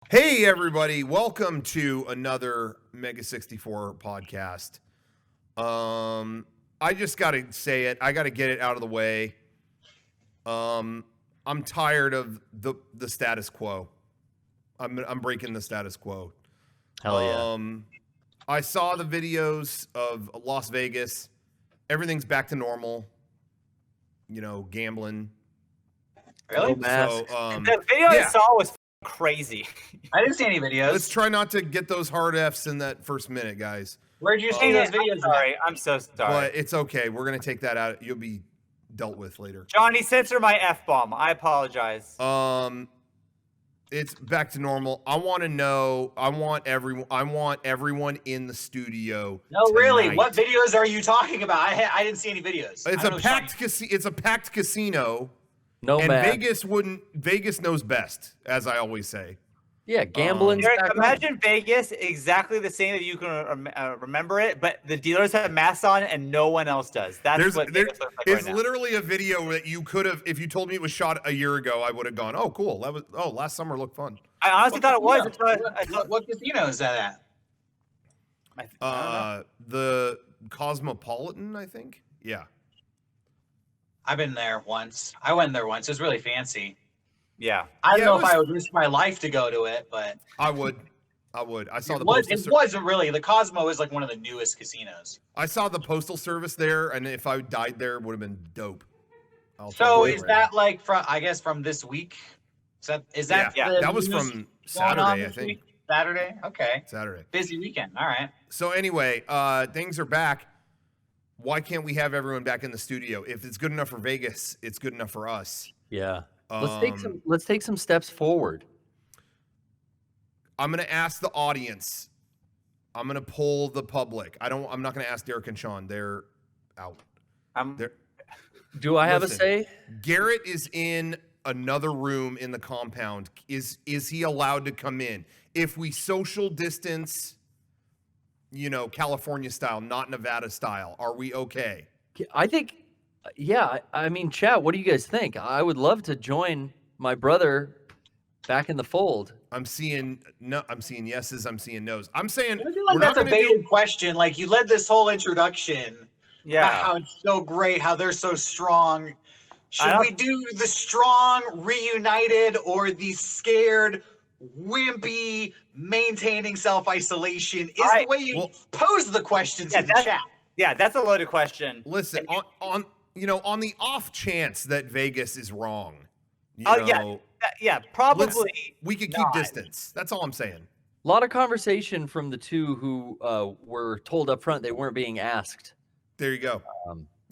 Hey everybody, welcome to another Mega64 podcast. I just got to say it. I got to get it out of the way. I'm tired of the status quo. I'm breaking the status quo. Hell yeah. I saw the videos of Las Vegas. Everything's back to normal. You know, gambling. Really? So, the video I saw was crazy. I didn't see any videos. Let's try not to get those hard Fs in that first minute, guys. Where'd you see those videos? I'm so sorry. But it's okay. We're going to take that out. You'll be dealt with later. Johnny, censor my F-bomb. I apologize. It's back to normal. I want to know. I want everyone in the studio. No, tonight. really. What videos are you talking about? I didn't see any videos. It's a packed casino. No, and man. Vegas knows best, as I always say. Yeah, gambling. Imagine Vegas exactly the same that you can remember it, but the dealers have masks on and no one else does. That's what Vegas looks like It's right now. literally a video that you could have, if you told me it was shot a year ago, I would have gone, oh, cool. Last summer looked fun. I honestly thought it was. What casino is that at? The Cosmopolitan, I think. Yeah. I've been there once. I went there once. It was really fancy. Yeah. I don't know if I would risk my life to go to it, but I would. I saw the it wasn't really. The Cosmo is like one of the newest casinos. I saw the Postal Service there, and if I died there, it would have been dope. So is that like from this week? Is that that was from Saturday, I think. Saturday? Okay. Saturday. Busy weekend. All right. So anyway, things are back. Why can't we have everyone back in the studio? If it's good enough for Vegas, it's good enough for us. Yeah. Let's take some steps forward. I'm gonna ask the audience. I'm gonna poll the public. I'm not gonna ask Derek and Sean. They're out. Do I have a say? Garrett is in another room in the compound. Is he allowed to come in? If we social distance, California style, not Nevada style, are we okay? I think, yeah. I mean, chat, what do you guys think? I would love to join my brother back in the fold. I'm seeing yeses. I'm seeing nos. I'm saying that's a baited question. Like, you led this whole introduction. Yeah. About how it's so great, how they're so strong. Should we do the strong, reunited, or the scared, wimpy, maintaining self-isolation? The way you pose the questions in the chat. Yeah, that's a loaded question. Listen, on the off chance that Vegas is wrong. Probably we could keep distance. That's all I'm saying. A lot of conversation from the two who were told up front they weren't being asked. There you go.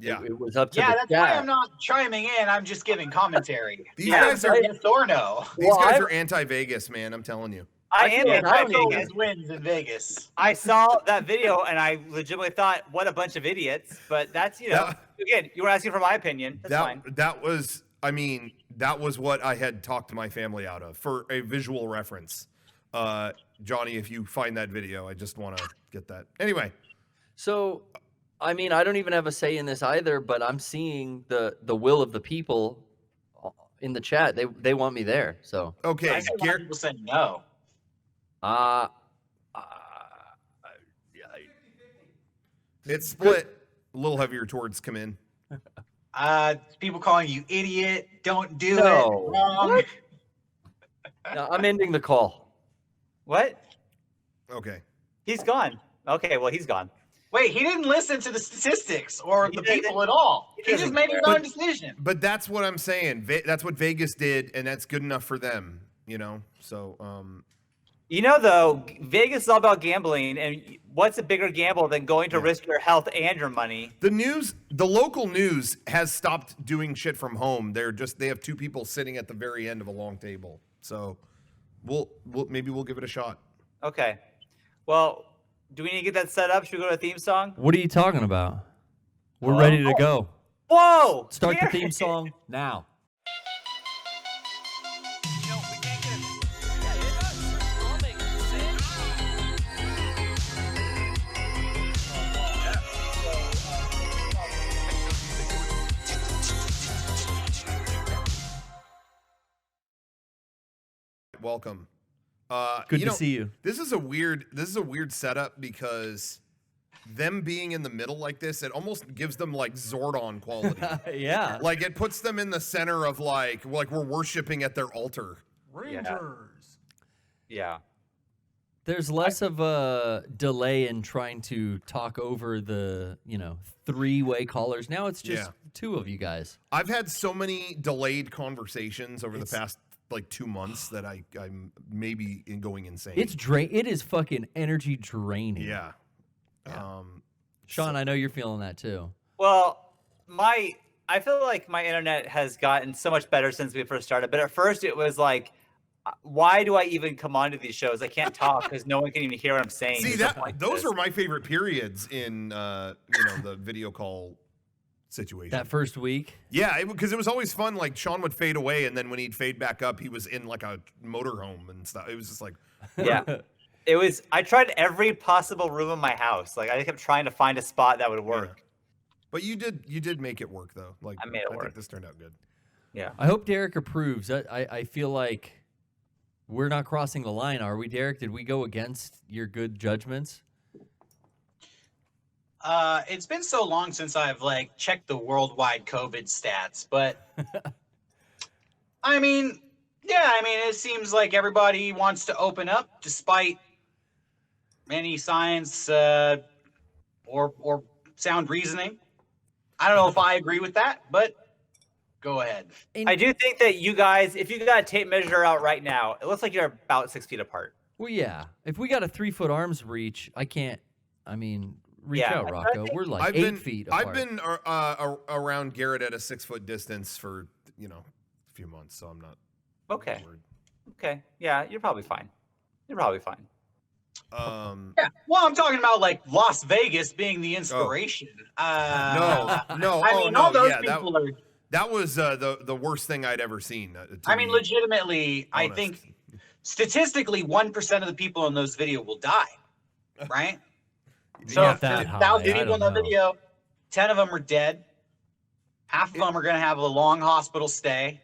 It was up to the that's why I'm not chiming in. I'm just giving commentary. These guys are yes or no. These guys are anti-Vegas, man. I'm telling you. I am anti-Vegas. Wins in Vegas. I saw that video and I legitimately thought, what a bunch of idiots. But that's, again, you were asking for my opinion. That's fine. That was what I had talked to my family out of for a visual reference. Johnny, if you find that video, I just want to get that. Anyway. So, I mean, I don't even have a say in this either, but I'm seeing the will of the people in the chat. They want me there. So okay, Garrett people said no. It's split. A little heavier towards come in. People calling you idiot. Don't do it. Wrong. No, I'm ending the call. What? Okay. He's gone. Okay, well, he's gone. Wait, he didn't listen to the statistics or the people at all. He just made his own decision. But that's what I'm saying. That's what Vegas did, and that's good enough for them, So, though, Vegas is all about gambling, and what's a bigger gamble than going to risk your health and your money? The local news has stopped doing shit from home. They have two people sitting at the very end of a long table. So, maybe we'll give it a shot. Okay. Well, do we need to get that set up? Should we go to a theme song? What are you talking about? We're ready to go. Whoa! Start the theme song now. Welcome. Good you to know, see you. This is a weird setup because them being in the middle like this, it almost gives them like Zordon quality. Yeah. Like it puts them in the center of like we're worshiping at their altar. Rangers. Yeah. There's less of a delay in trying to talk over the, three-way callers. Now it's just two of you guys. I've had so many delayed conversations over the past like 2 months that I'm maybe going insane. It is fucking energy draining. Yeah. Sean, I know you're feeling that too. Well, I feel like my internet has gotten so much better since we first started. But at first, it was like, why do I even come onto these shows? I can't talk because no one can even hear what I'm saying. See those were my favorite periods in the video call situation. That first week? Yeah, because it was always fun. Like Sean would fade away, and then when he'd fade back up, he was in like a motorhome and stuff. It was just like, yeah. It was. I tried every possible room in my house. Like I kept trying to find a spot that would work. Yeah. But you did make it work though. Like I made it work. think this turned out good. Yeah. I hope Derek approves. I feel like we're not crossing the line, are we, Derek? Did we go against your good judgments? It's been so long since I've like checked the worldwide COVID stats, but I mean, it seems like everybody wants to open up despite any science or sound reasoning. I don't know if I agree with that, but go ahead. I do think that you guys, if you got a tape measure out right now, it looks like you're about 6 feet apart. Well, yeah. If we got a 3-foot arms reach, reach out, Rocco. We're like 8 feet apart. I've been around Garrett at a 6-foot distance for a few months, so I'm not. Okay. worried. Okay. Yeah, you're probably fine. You're probably fine. Yeah, well, I'm talking about like Las Vegas being the inspiration. No. I mean, all those people are. That was the worst thing I'd ever seen. I mean, legitimately, honest. I think statistically, 1% of the people in those videos will die, right? So if there's 1,000 people in the video, 10 of them are dead. Half of them are going to have a long hospital stay.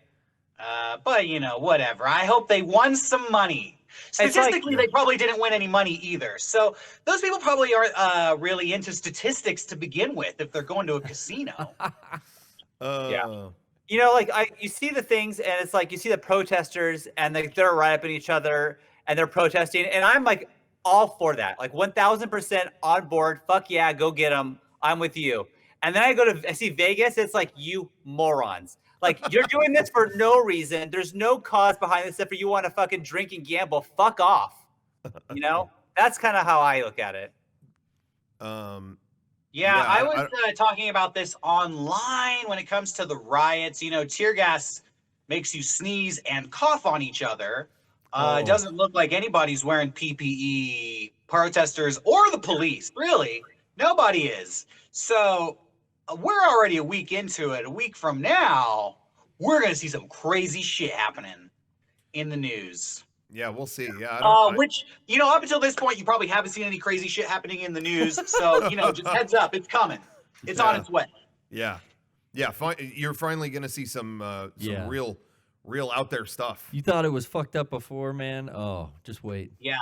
But whatever. I hope they won some money. Statistically, they probably didn't win any money either. So those people probably aren't really into statistics to begin with if they're going to a casino. Yeah. You see the things, and it's like you see the protesters, and they're right up in each other, and they're protesting, and I'm like all for that, like 1,000% on board. Fuck yeah, go get them. I'm with you. And then I see Vegas. It's like, you morons. Like, you're doing this for no reason. There's no cause behind this except for you want to fucking drink and gamble. Fuck off. That's kind of how I look at it. Yeah, I was talking about this online when it comes to the riots. Tear gas makes you sneeze and cough on each other. It doesn't look like anybody's wearing PPE, protesters or the police, really. Nobody is. So we're already a week into it. A week from now, we're going to see some crazy shit happening in the news. Yeah, we'll see. Yeah. Which, up until this point, you probably haven't seen any crazy shit happening in the news. So, just heads up. It's coming. It's on its way. Yeah. Yeah. You're finally going to see some real out there stuff. You thought it was fucked up before, man? Oh, just wait. Yeah.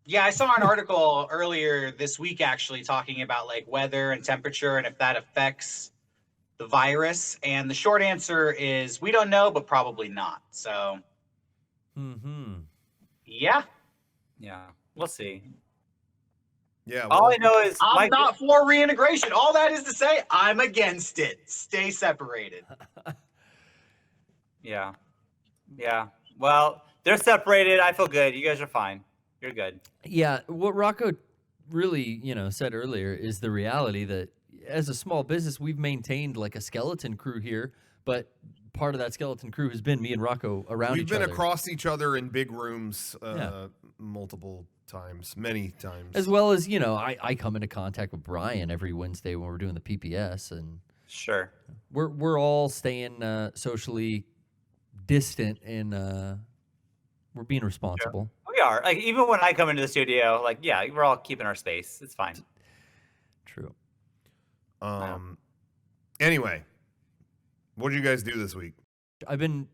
Yeah, I saw an article earlier this week actually talking about like weather and temperature and if that affects the virus. And the short answer is we don't know, but probably not. So, yeah. Yeah, we'll see. Yeah. All I know is I'm not for reintegration. All that is to say, I'm against it. Stay separated. Yeah. Yeah. Well, they're separated. I feel good. You guys are fine. You're good. Yeah, what Rocco really, said earlier is the reality that as a small business, we've maintained like a skeleton crew here, but part of that skeleton crew has been me and Rocco around each other. We've been across each other in big rooms multiple times, many times. As well as, I come into contact with Brian every Wednesday when we're doing the PPS, and sure, we're all staying socially distant, and we're being responsible. Sure. We are. Like, even when I come into the studio, we're all keeping our space. It's fine. True. Anyway, what did you guys do this week? I've been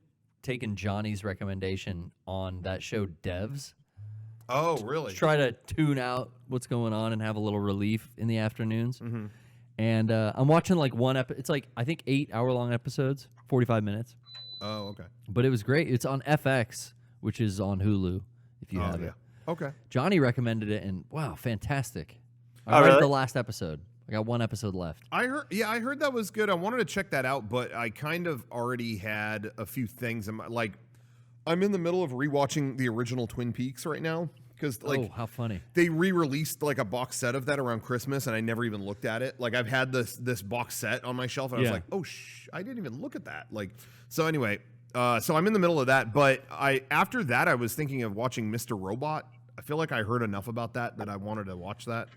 taken Johnny's recommendation on that show Devs. Oh, really? Try to tune out what's going on and have a little relief in the afternoons. Mm-hmm. And I'm watching like it's like I think 8-hour-long episodes, 45 minutes. Oh, okay. But it was great. It's on FX, which is on Hulu if you have it. Okay. Johnny recommended it, and wow, fantastic! Oh, I read really? the last episode. I got one episode left. I heard that was good. I wanted to check that out, but I kind of already had a few things. I'm in the middle of rewatching the original Twin Peaks right now because Oh, how funny! they re-released like a box set of that around Christmas, and I never even looked at it. Like I've had this box set on my shelf, and I was like, oh I didn't even look at that. Like so anyway, so I'm in the middle of that. But after that I was thinking of watching Mr. Robot. I feel like I heard enough about that I wanted to watch that.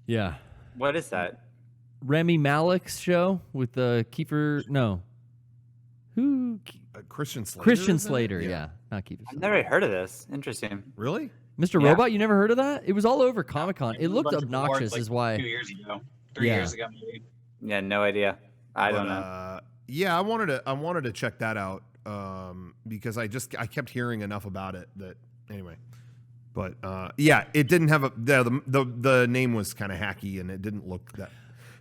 Yeah. What is that? Rami Malek's show with Kiefer. No. Who? Christian Slater. Christian Slater. Yeah. Not Kiefer. I've Slater. never heard of this. Interesting. Really? Mr. Yeah. Robot. You never heard of that? It was all over Comic-Con. It A looked bunch of awards, obnoxious, like, is why. 2 years ago, 3 Yeah. years ago, maybe. Yeah, no idea. I don't know. Yeah, I wanted to check that out because I kept hearing enough about it that anyway. But yeah, it didn't have the name was kind of hacky and it didn't look that.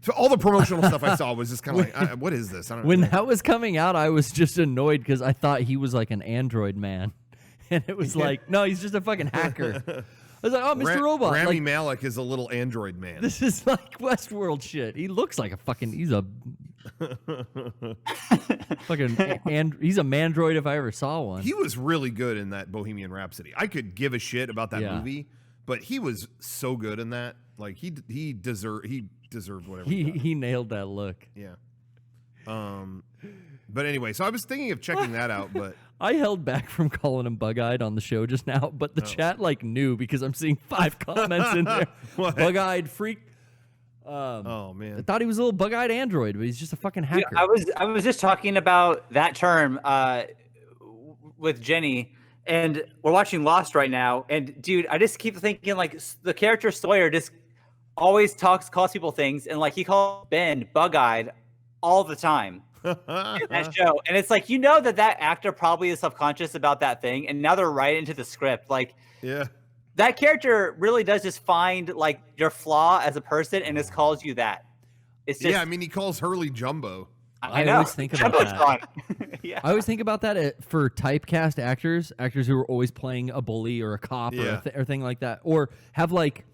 So all the promotional stuff I saw was just kind of like, what is this? I don't When know. that was coming out, I was just annoyed because I thought he was like an android man, and it was like, no, he's just a fucking hacker. I was like, oh, Mr. Robot. Rami Like, Malek is a little android man. this is like Westworld shit. He looks like he's a fucking he's a mandroid if I ever saw one. He was really good in that Bohemian Rhapsody. I could give a shit about that Yeah. movie, but he was so good in that. Like he deserved whatever. He nailed that look. Yeah. But anyway, so I was thinking of checking that out, but I held back from calling him bug-eyed on the show just now, but the chat like knew because I'm seeing 5 comments in there. What? Bug-eyed freak. oh I man. thought he was a little bug-eyed android, but he's just a fucking Yeah, hacker. I was just talking about that term with Jenny, and we're watching Lost right now. And dude, I just keep thinking like the character Sawyer just always calls people things, and like he calls Ben bug-eyed all the time in that show. And it's like that actor probably is subconscious about that thing, and now they're right into the script. Like Yeah. that character really does just find like your flaw as a person and just calls you that. It's just Yeah, I mean he calls Hurley Jumbo. I I know. always think about Jumbotron. Yeah. I always think about that for typecast actors who are always playing a bully or a cop Yeah. or thing like that, or have like,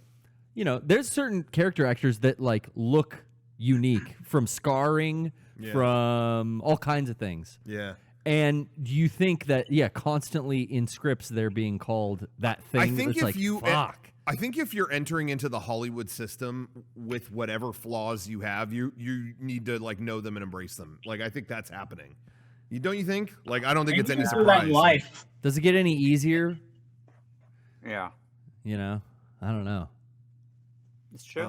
there's certain character actors that like look unique from scarring, Yeah. from all kinds of things. Yeah. And you think that constantly in scripts they're being called that thing. I think it's if like, you fuck. I think if you're entering into the Hollywood system with whatever flaws you have, you need to like know them and embrace them. Like I think that's happening. Don't you think? Like I don't think it's any Through that surprise. life. Does it get any easier? Yeah. I don't know. It's true.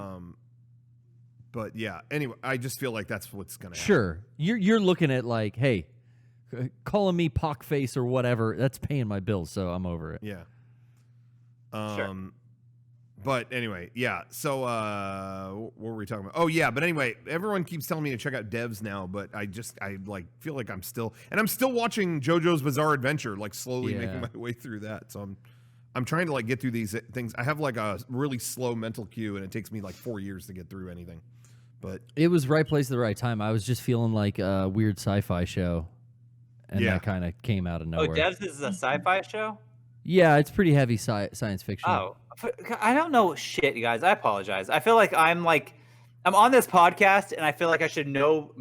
But yeah. Anyway, I just feel like that's what's gonna happen. Sure, you're looking at like, hey, calling me pockface or whatever, that's paying my bills, so I'm over it. Yeah. Sure. But anyway, yeah. So what were we talking about? Oh yeah. But anyway, everyone keeps telling me to check out Devs now, but I like feel like I'm still watching JoJo's Bizarre Adventure, like slowly making my way through that. So I'm trying to like get through these things. I have like a really slow mental queue, and it takes me like 4 years to get through anything. But It was right place at the right time. I was just feeling like a weird sci-fi show, and Yeah. that kind of came out of Oh, nowhere. Devs is a sci-fi show? Yeah, it's pretty heavy science fiction. Oh, I don't know shit, you guys. I apologize. I feel like I'm on this podcast, and I feel like I should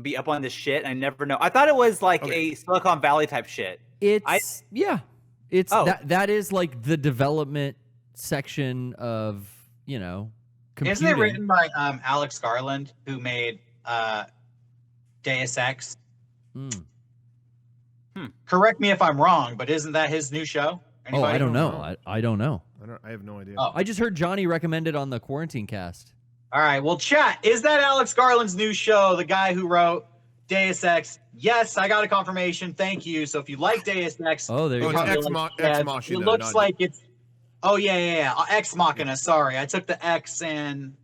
be up on this shit, and I never know. I thought it was like a Silicon Valley type shit. It's Oh. that is like the development section of computing. Isn't it written by Alex Garland, who made Deus Ex? Correct me if I'm wrong, but isn't that his new show? Oh, I don't know. know. I don't know. I have no idea. Oh. I just heard Johnny recommend it on the quarantine cast. All right, well, chat, is that Alex Garland's new show, the guy who wrote Deus Ex? Yes, I got a confirmation. Thank you. So if you like Deus Ex, Oh, there you Oh, go. it's probably Ex Machina, it looks not- like it's. Oh yeah, Ex Machina. Sorry, I took the X and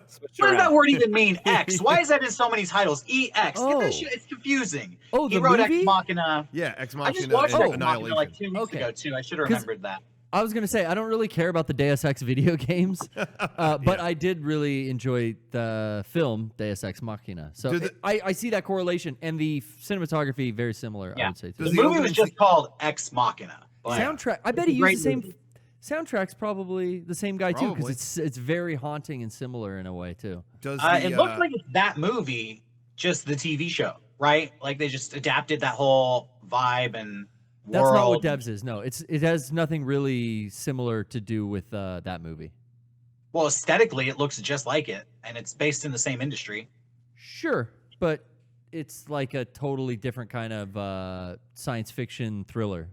Switch What does that around. word even mean? X. Why is that in so many titles? EX. Oh. It's confusing. Oh, He the wrote movie? Ex Machina. Yeah, Ex I just Machina watched and Ex Machina Annihilation. like 2 weeks Okay. ago too. I should have 'Cause- remembered that. I was gonna say I don't really care about the Deus Ex video games, but I did really enjoy the film Deus Ex Machina. So Do the- I see that correlation, and the cinematography very similar. I Yeah. would say too. Does The the movie was opening just called Ex Machina. But Soundtrack. I bet It's he a used the great same. movie. Soundtrack's probably the same guy too, Probably. because it's very haunting and similar in a way too. Does It looks like it's that movie, just the TV show, right? Like they just adapted that whole vibe and That's world. not what Devs is. No, it has nothing really similar to do with that movie. Well, aesthetically, it looks just like it, and it's based in the same industry. Sure, but it's like a totally different kind of science fiction thriller.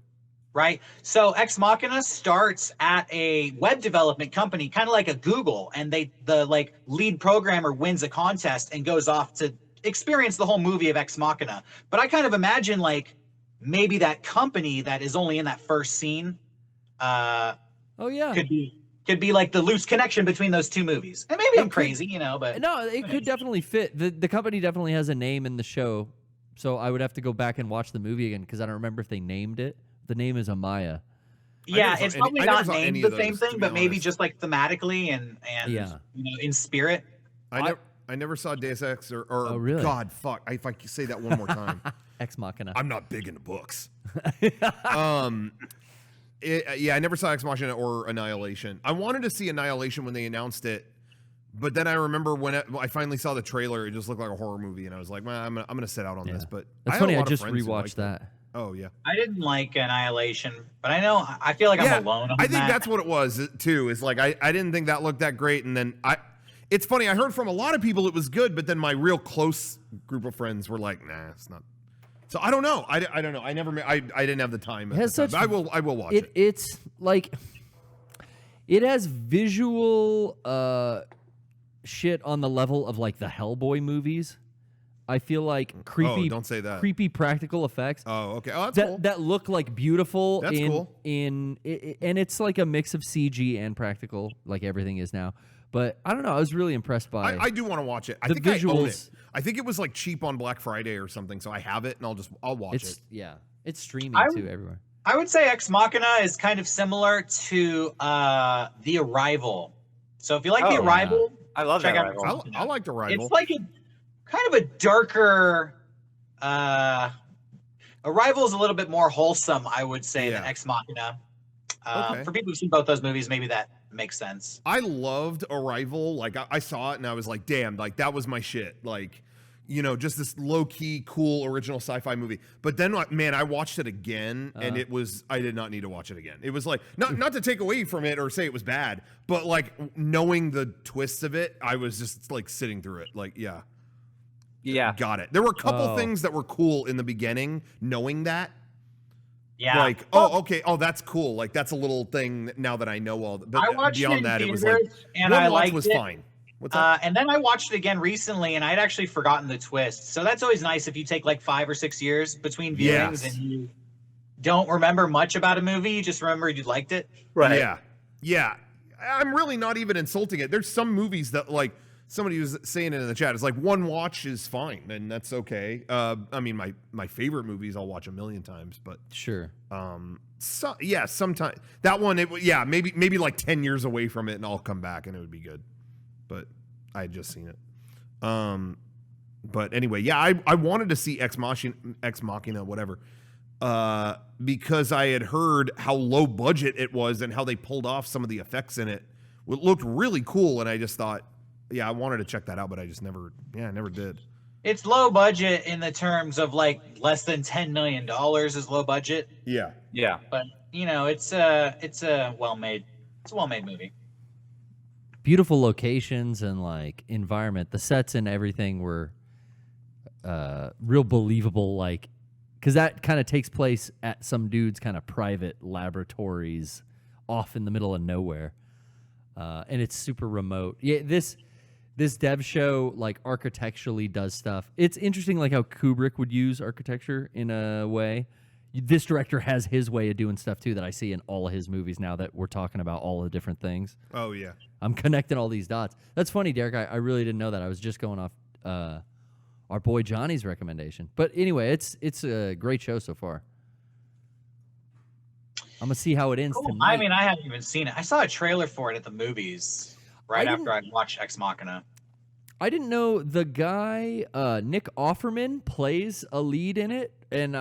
Right. So Ex Machina starts at a web development company, kind of like a Google, and the like lead programmer wins a contest and goes off to experience the whole movie of Ex Machina. But I kind of imagine like maybe that company that is only in that first scene Oh yeah. could be like the loose connection between those two movies. And maybe I'm crazy, but No, it could definitely fit. The company definitely has a name in the show, so I would have to go back and watch the movie again because I don't remember if they named it. The name is Amaya. yeah, never saw it's any- probably I never not saw any named of the same those, to thing, be but maybe honest. just like thematically and Yeah. in spirit. I never saw Deus Ex or Oh, really? God, fuck. If I could say that one more time. Ex Machina. I'm not big into books. Yeah, I never saw Ex Machina or Annihilation. I wanted to see Annihilation when they announced it, but then I remember when I finally saw the trailer, it just looked like a horror movie, and I was like, well, I'm gonna sit out on this. But That's had a funny. I lot of just friends who rewatched liked it. that. Oh yeah, I didn't like Annihilation, but I feel like yeah. I'm alone on I think that. that's what it was too. Is like I didn't think that looked that great, and then It's funny. I heard from a lot of people it was good, but then my real close group of friends were like, nah, it's not. So I don't know. I don't know. I didn't have the time. It has at the such- time. But I will watch it. It's like it has visual shit on the level of like the Hellboy movies. I feel like creepy. don't say that. Creepy practical effects Oh, okay. Oh, that's that cool. that look like beautiful. That's in, cool. and it's like a mix of CG and practical, like everything is now. But I don't know. I was really impressed by. I do want to watch it. I The think I own it. visuals- I think it was like cheap on Black Friday or something, so I have it and I'll watch it's it. yeah. It's streaming I- too everywhere. I would say Ex Machina is kind of similar to The Arrival. So if you like Oh, The yeah. I I love check that. out Arrival. I liked Arrival. It's like a kind of a darker. Arrival is a little bit more wholesome, I would say, than Yeah. Ex Machina. Okay. For people who've seen both those movies, maybe that makes sense. I loved Arrival. Like I saw it and I was like, damn, like that was my shit. Like, you know, just this low key, cool original sci-fi movie. But then, man, I watched it again, and I did not need to watch it again. It was like not to take away from it or say it was bad, but like knowing the twists of it, I was just like sitting through it. Like, yeah, Yeah. got it. There were a couple Oh. things that were cool in the beginning, knowing that. Yeah. Like, oh, okay, oh, that's cool. Like, that's a little thing now that I know all. But I watched beyond it in that, it was theaters, like and one I watch liked was it. fine. What's up? And then I watched it again recently, and I'd actually forgotten the twist. So that's always nice if you take like 5 or 6 years between viewings Yes. and you don't remember much about a movie. You just remember you liked it. Yeah. Yeah. I'm really not even insulting it. There's some movies that, like, somebody was saying it in the chat. It's like one watch is fine, and that's okay. I mean, my favorite movies I'll watch a million times, but Sure. sometimes that one, maybe like 10 years away from it, and I'll come back and it would be good. But I had just seen it. But anyway, yeah, I wanted to see Ex Machina, whatever. Because I had heard how low budget it was and how they pulled off some of the effects in it. It looked really cool, and I just thought, yeah, I wanted to check that out, but I just never did. It's low budget in the terms of like less than $10 million is low budget, Yeah. Yeah. but you know, it's a well-made movie. Beautiful locations and like environment. The sets and everything were real believable, like because that kind of takes place at some dude's kind of private laboratories off in the middle of nowhere, and it's super remote. Yeah, this dev show like architecturally does stuff. It's interesting, like how Kubrick would use architecture in a way. this director has his way of doing stuff too that I see in all of his movies now that we're talking about all the different things. Oh yeah. I'm connecting all these dots. That's funny, Derek. I really didn't know that. I was just going off our boy Johnny's recommendation. But anyway, it's a great show so far. I'm gonna see how it ends Cool. tonight. I mean, I haven't even seen it. I saw a trailer for it at the movies right after I'd watched Ex Machina. I didn't know the guy Nick Offerman plays a lead in it, and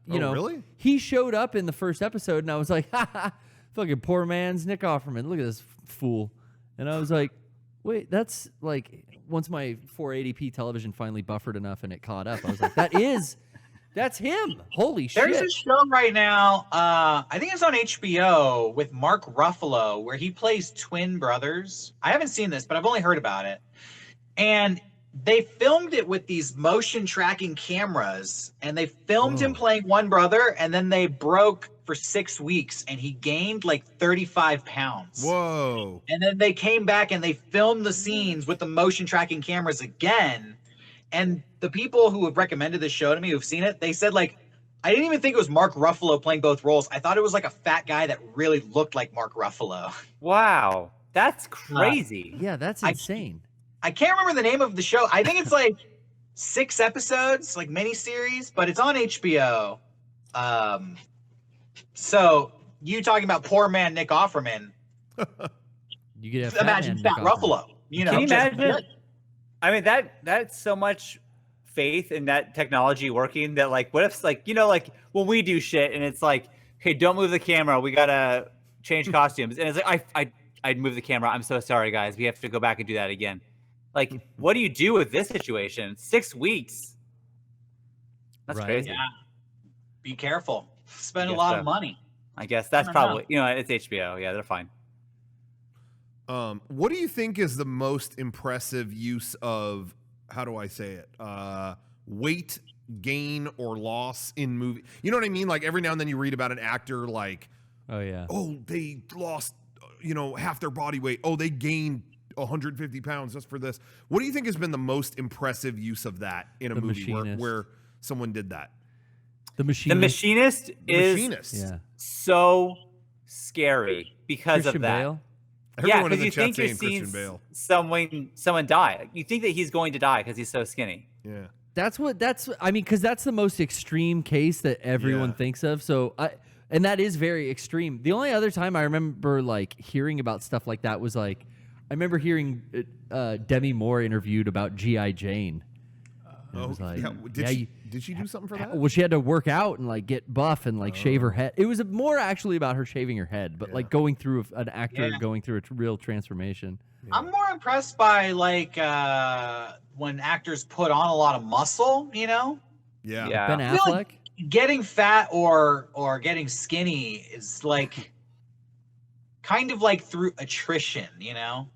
you know, really? He showed up in the first episode, and I was like, "Ha ha, fucking poor man's Nick Offerman. Look at this fool." And I was like, "Wait, that's like." Once my 480p television finally buffered enough and it caught up, I was like, that's him. Holy shit. There's a show right now, I think it's on HBO with Mark Ruffalo where he plays twin brothers. I haven't seen this, but I've only heard about it. And they filmed it with these motion tracking cameras, and they filmed him playing one brother, and then they broke for 6 weeks, and he gained like 35 pounds. Whoa. And then they came back and they filmed the scenes with the motion tracking cameras again. And the people who have recommended this show to me, who've seen it, they said, like, I didn't even think it was Mark Ruffalo playing both roles. I thought it was like a fat guy that really looked like Mark Ruffalo. Wow. That's crazy. Yeah, that's insane. I can't remember the name of the show. I think it's like 6 episodes, like miniseries, but it's on HBO. So you talking about poor man Nick Offerman? You could have Imagine Fat Ruffalo. You know, Can you just- imagine? I mean, that's so much faith in that technology working that, like, what if, like, you know, like when we do shit and it's like, hey, don't move the camera, we gotta change costumes, and it's like, I'd move the camera. I'm so sorry, guys. We have to go back and do that again. Like, what do you do with this situation? 6 weeks. That's Right. crazy. Yeah. Be careful. Spend a guess lot so. of money. I guess that's I don't know. probably, you know, it's HBO. Yeah, they're fine. What do you think is the most impressive use of, how do I say it, weight gain or loss in movie? You know what I mean? Like every now and then you read about an actor like, Oh yeah. oh, they lost, you know, half their body weight. Oh, they gained 150 pounds just for this. What do you think has been the most impressive use of that in a The movie Machinist. where someone did that? The Machinist. The Machinist is Machinist. Yeah. so scary because Christian of that. Bale. Yeah, Everyone in because the you chat think you're saying seeing Christian Bale. someone die. You think that he's going to die because he's so skinny. Yeah. I mean, because that's the most extreme case that everyone Yeah. thinks of. So and that is very extreme. The only other time I remember like hearing about stuff like that was like, I remember hearing Demi Moore interviewed about G.I. Jane. And it was like, yeah. Did she do something for that? well, she had to work out and like get buff and like shave her head. It was more actually about her shaving her head, but like going through an actor going through a real transformation. I'm more impressed by like when actors put on a lot of muscle, you know? Yeah. Yeah. Ben I feel Affleck. like getting fat or getting skinny is like kind of like through attrition, you know?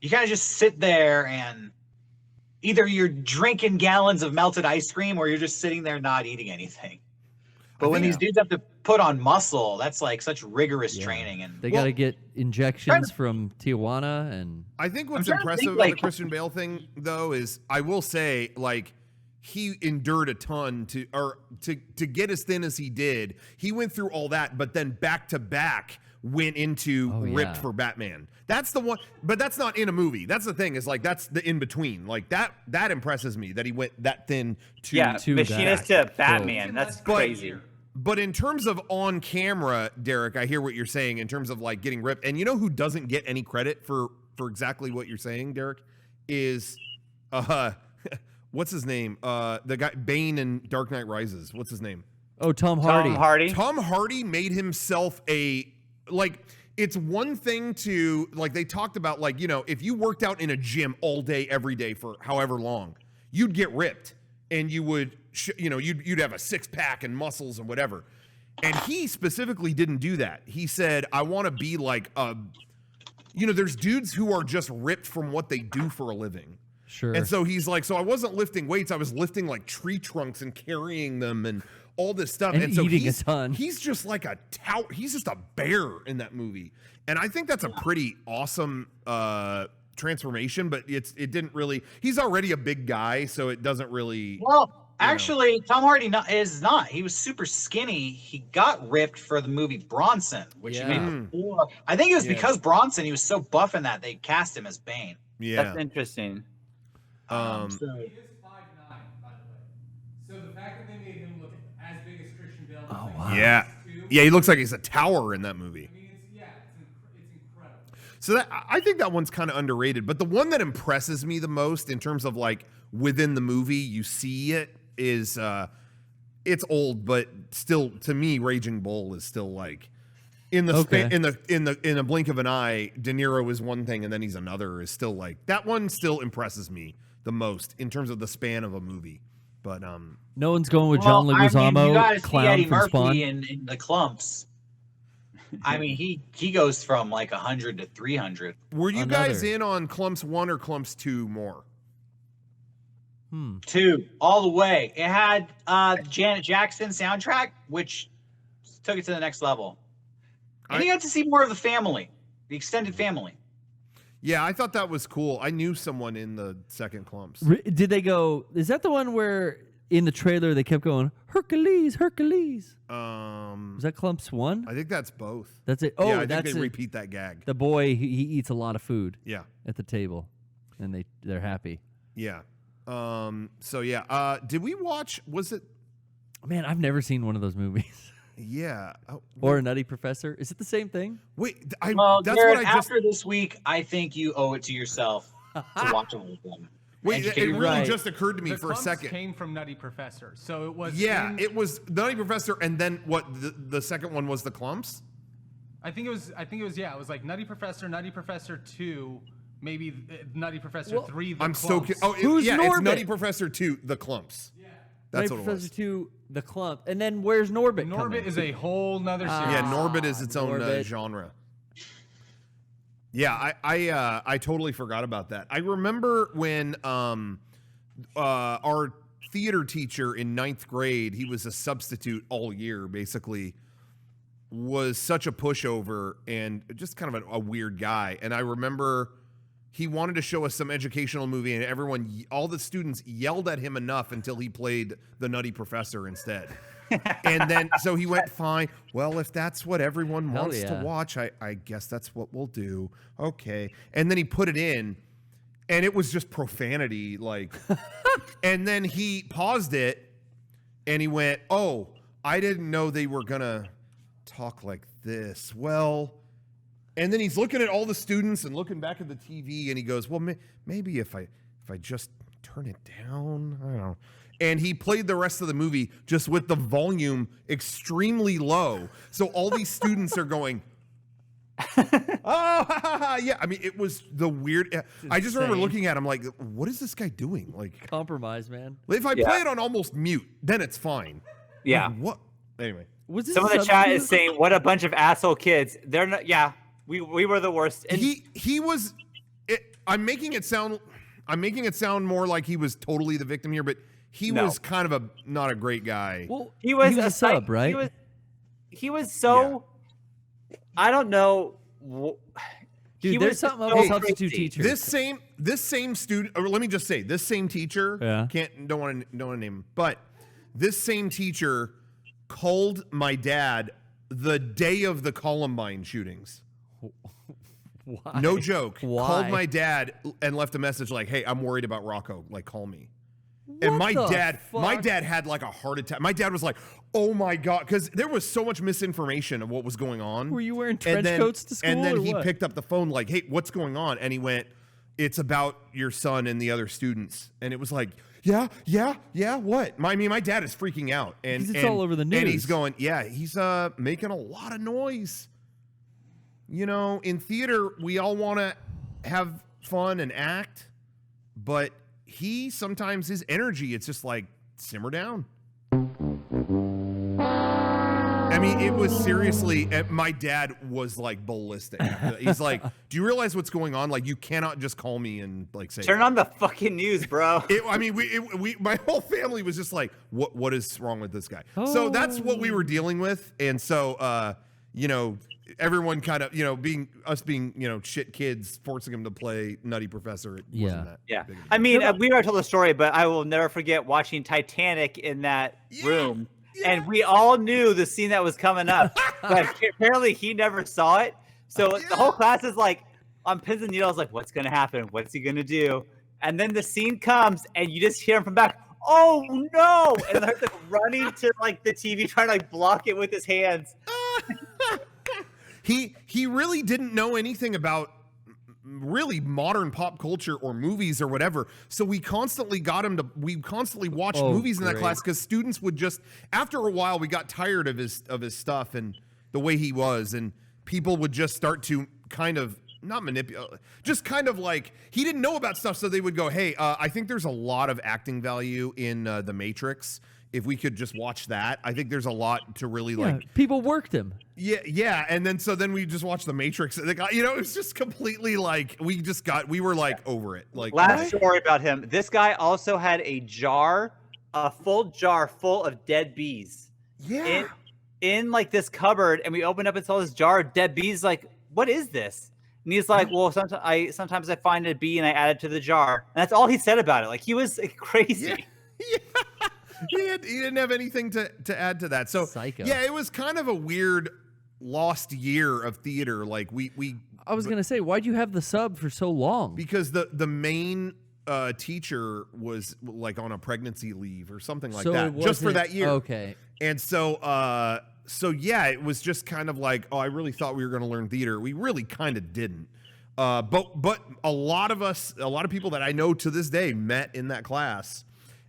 You kind of just sit there and either you're drinking gallons of melted ice cream or you're just sitting there not eating anything. But when these dudes have to put on muscle, that's like such rigorous training. And They got to get injections from Tijuana and I think what's trying to impressive think, about the like- Christian Bale thing, though, is I will say, like, he endured a ton to get as thin as he did. He went through all that, but then back to back went into ripped for Batman. That's the one, but that's not in a movie. That's the thing, is like that's the in between. Like that impresses me that he went that thin to Machinist to Batman. That's crazy. But in terms of on camera, Derek, I hear what you're saying in terms of like getting ripped. And you know who doesn't get any credit for exactly what you're saying, Derek, is what's his name? The guy Bane in Dark Knight Rises. What's his name? Oh, Tom Hardy. Tom Hardy made himself it's one thing to, like, they talked about, like, you know, if you worked out in a gym all day, every day for however long, you'd get ripped and you would, you'd have a 6-pack and muscles and whatever. And he specifically didn't do that. He said, I want to be like, there's dudes who are just ripped from what they do for a living. Sure. And so he's like, so I wasn't lifting weights. I was lifting like tree trunks and carrying them and all this stuff. And so eating a ton. He's just like a tout. He's just a bear in that movie. And I think that's a pretty awesome transformation, but it didn't really, he's already a big guy, so it doesn't really. Well, actually, Tom Hardy is not. He was super skinny. He got ripped for the movie Bronson, which he made before. I think it was because Bronson, he was so buff in that they cast him as Bane. Yeah. That's interesting. He is 5'9", by the way. So the fact that they made him look as big as Christian Bale. Oh, wow. Yeah. Yeah, he looks like he's a tower in that movie. I mean, it's incredible. So I think that one's kind of underrated. But the one that impresses me the most in terms of like within the movie, you see it is it's old, but still to me, Raging Bull is still like in the in a blink of an eye. De Niro is one thing, and then he's another. Is still like that one still impresses me the most in terms of the span of a movie. But no one's going with John Leguizamo, you gotta see clown Eddie from Spawn. Murphy in the Clumps. I mean, he goes from like 100 to 300. Were you guys in on Clumps 1 or Clumps 2 more? 2 all the way. It had Janet Jackson soundtrack, which took it to the next level. And you got to see more of the family, the extended family. Yeah, I thought that was cool. I knew someone in the second Clumps. Did they go? Is that the one where in the trailer they kept going Hercules, Hercules? Was that Clumps 1? I think that's both. That's it. Oh, yeah, I that's think they repeat that gag. The boy he eats a lot of food. Yeah, at the table, and they're happy. Yeah. So yeah. Did we watch? Was it? Man, I've never seen one of those movies. Yeah. Or a Nutty Professor. Is it the same thing? Wait, well, that's Garrett, what I just. After this week, I think you owe it to yourself to watch all of them. Wait, it really just occurred to me for a second. Came from Nutty Professor, so it was. Yeah, it was Nutty Professor, and then what? The second one was the Clumps. I think it was. Yeah, it was like Nutty Professor 2, maybe Nutty Professor 3. The I'm Clumps. so. Who's yeah, Norbit? it's Nutty Professor 2, the Clumps. Yeah, that's Nutty what it was. Professor 2, the Clump, and then where's Norbit? Norbit is a whole nother series. Yeah, Norbit is its own Norbit. genre. Yeah, I totally forgot about that. I remember when our theater teacher in 9th grade, he was a substitute all year, basically, was such a pushover and just kind of a weird guy. And I remember he wanted to show us some educational movie, and all the students yelled at him enough until he played the Nutty Professor instead. And then, so he went, fine. Well, if that's what everyone wants to watch, I guess that's what we'll do. Okay. And then he put it in, and it was just profanity, like. And then he paused it, and he went, oh, I didn't know they were going to talk like this. Well, and then he's looking at all the students and looking back at the TV, and he goes, well, maybe if I just turn it down, I don't know. And he played the rest of the movie just with the volume extremely low. So all these students are going, oh, yeah. I mean, it was the weird. I just remember looking at him like, what is this guy doing? Like, Compromise, man. if I play it on almost mute, then it's fine. Yeah. Like, what? Anyway. Some of the chat is saying, what a bunch of asshole kids. They're not, yeah, we were the worst. And he was, I'm making it sound more like he was totally the victim here, but he was kind of not a great guy. Well, he was a sub, right? He was so, I don't know. Dude, there's something about substitute teacher. This same student, or let me just say, this same teacher, don't want to name him, but this same teacher called my dad the day of the Columbine shootings. Why? No joke. Why? Called my dad and left a message like, hey, I'm worried about Rocco. Like, call me. And my dad had like a heart attack. My dad was like, oh my God. Because there was so much misinformation of what was going on. Were you wearing trench coats to school? And then or he what? picked up the phone like, hey, what's going on? And he went, it's about your son and the other students. And it was like, yeah, what? My dad is freaking out. And it's all over the news. And he's going, yeah, he's making a lot of noise. You know, in theater, we all want to have fun and act, but sometimes his energy, it's just like, simmer down. I mean, it was seriously, my dad was like ballistic. He's like, do you realize what's going on? Like, you cannot just call me and like say, turn on the fucking news, bro. My whole family was just like, what is wrong with this guy? So that's what we were dealing with. And so, you know, everyone kind of, you know, being you know, shit kids, forcing him to play Nutty Professor. It wasn't that Yeah. big of a I deal. mean, we already told the story, but I will never forget watching Titanic in that room. And we all knew the scene that was coming up, but apparently he never saw it. So the whole class is like on pins and needles, like, what's going to happen? What's he going to do? And then the scene comes and you just hear him from back, oh no! And they're like running to like the TV, trying to like block it with his hands. He really didn't know anything about really modern pop culture or movies or whatever. So we constantly watched movies in that class because students would just, after a while, we got tired of his stuff and the way he was, and people would just start to kind of not manipulate, just kind of like, he didn't know about stuff, so they would go, hey, I think there's a lot of acting value in The Matrix. If we could just watch that, I think there's a lot to really like. People worked him. Yeah, and then we just watched The Matrix. You know, it was just completely like we were like over it. Like, last story about him. This guy also had a full jar full of dead bees. Yeah. In like this cupboard, and we opened up and saw this jar of dead bees. Like, what is this? And he's like, well, sometimes I find a bee and I add it to the jar. And that's all he said about it. Like, he was crazy. Yeah. He didn't have anything to add to that. So Psycho. Yeah, it was kind of a weird lost year of theater. Like I was gonna say, why'd you have the sub for so long? Because the main teacher was like on a pregnancy leave or something like that, just for that year. Okay. And so yeah, it was just kind of like, oh, I really thought we were going to learn theater. We really kind of didn't. But a lot of people that I know to this day met in that class.